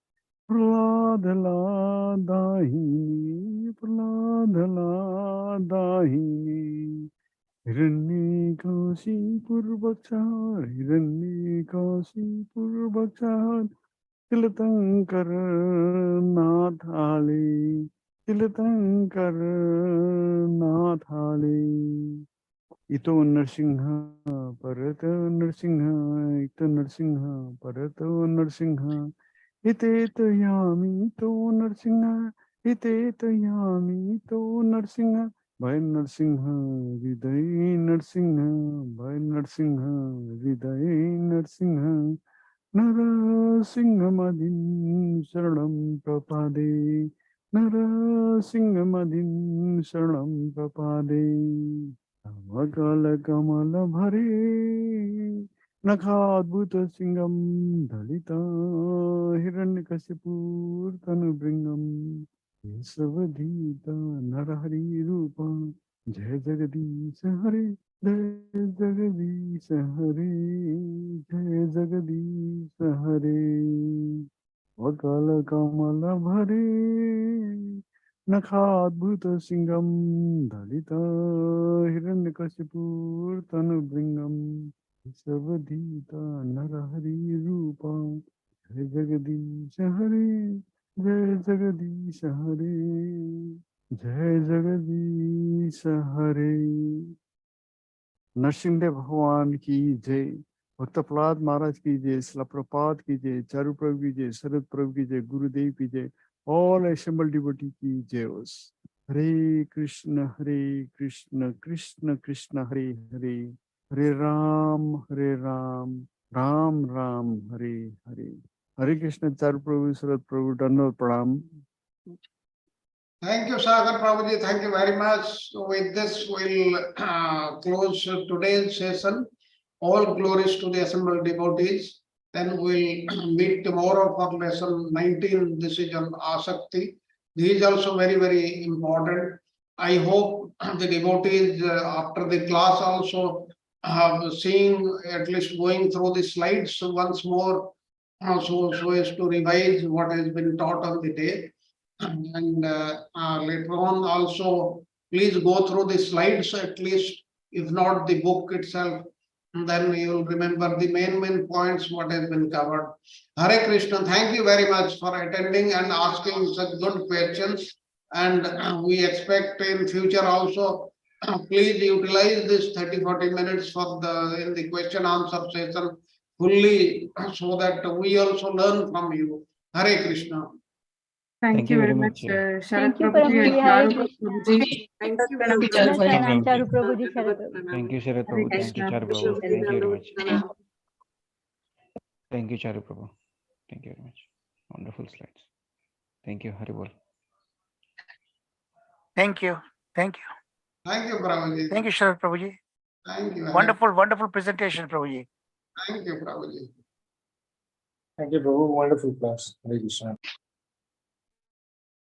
Prahlad Dahini. Prahlad Dahini. Hiranyakasi Purvachar. Hiranyakasi Purvachar. Tilatankar Nathale. Tilatankar Nathale. ito narsingha parata narsingha ito narsingha parata narsingha ite yami ito narsingha ite yami ito narsingha by narsingha viday narsingha by narsingha viday narsingha Narasimhamadin Saranam Prapade Narasimhamadin Saranam Prapade Amakala Kamala Bhare Nakadbhuta Singam Dalita Hiranyakasipur Tanubringam Yesavadita Narahari Rupa Jai Jagadisha Hare Jai Jagadish Hare Jai Jagadish Hare Vakala Kamala Bhare Nakadbhuta Singam Dalita Hiranyakasipur Tanubringam Savadita Narahari Rupa Jai Jagadish Hare Jai Jagadish Hare Jai Jagadish Hare Narasimhadeva भगवान की जय, भक्त प्रहलाद महाराज की जय, शिला प्रभुपाद की जय, चारू प्रभु की जय, शरद प्रभु की जय, गुरुदेव की जय, ऑल assembled devotee की जय। हरे कृष्ण कृष्ण कृष्ण हरे हरे, हरे राम राम राम हरे हरे। हरे कृष्ण चारू प्रभु शरद प्रभु दंडवत प्रणाम। Thank you, Sagar Prabhuji. Thank you very much. So with this, we'll close today's session. All glories to the assembled devotees. Then we'll meet tomorrow for lesson 19. This is on Asakti. This is also very, very important. I hope the devotees after the class also seeing, at least going through the slides once more, so as to revise what has been taught on the day. And later on also, please go through the slides at least, if not the book itself, and then you will remember the main points what has been covered. Hare Krishna, thank you very much for attending and asking such good questions. And we expect in future also, please utilize this 30-40 minutes for in the question answer session fully, so that we also learn from you. Hare Krishna. Thank you very much, Sharad Thank you, Prabhuji and Prabhuji. Hare Charu Krishna. Prabhuji. Thank you very much. Krishna Prabhuji. Saranam Charu Prabhuji Sharad Prabhuji. Thank you, Sharad Hare Prabhu. Thank you, Krishna. Charu Prabhu. Thank you very much. Thank you, Charu Prabhu. Thank you very much. Wonderful slides. Thank you, Haribol. Thank you. Thank you. Thank you, Prabhuji. Thank you, Sharad Prabhuji. Thank you. Wonderful presentation, Prabhuji. Thank you, Prabhuji. Thank you, Prabhu. Wonderful class. Hare Krishna.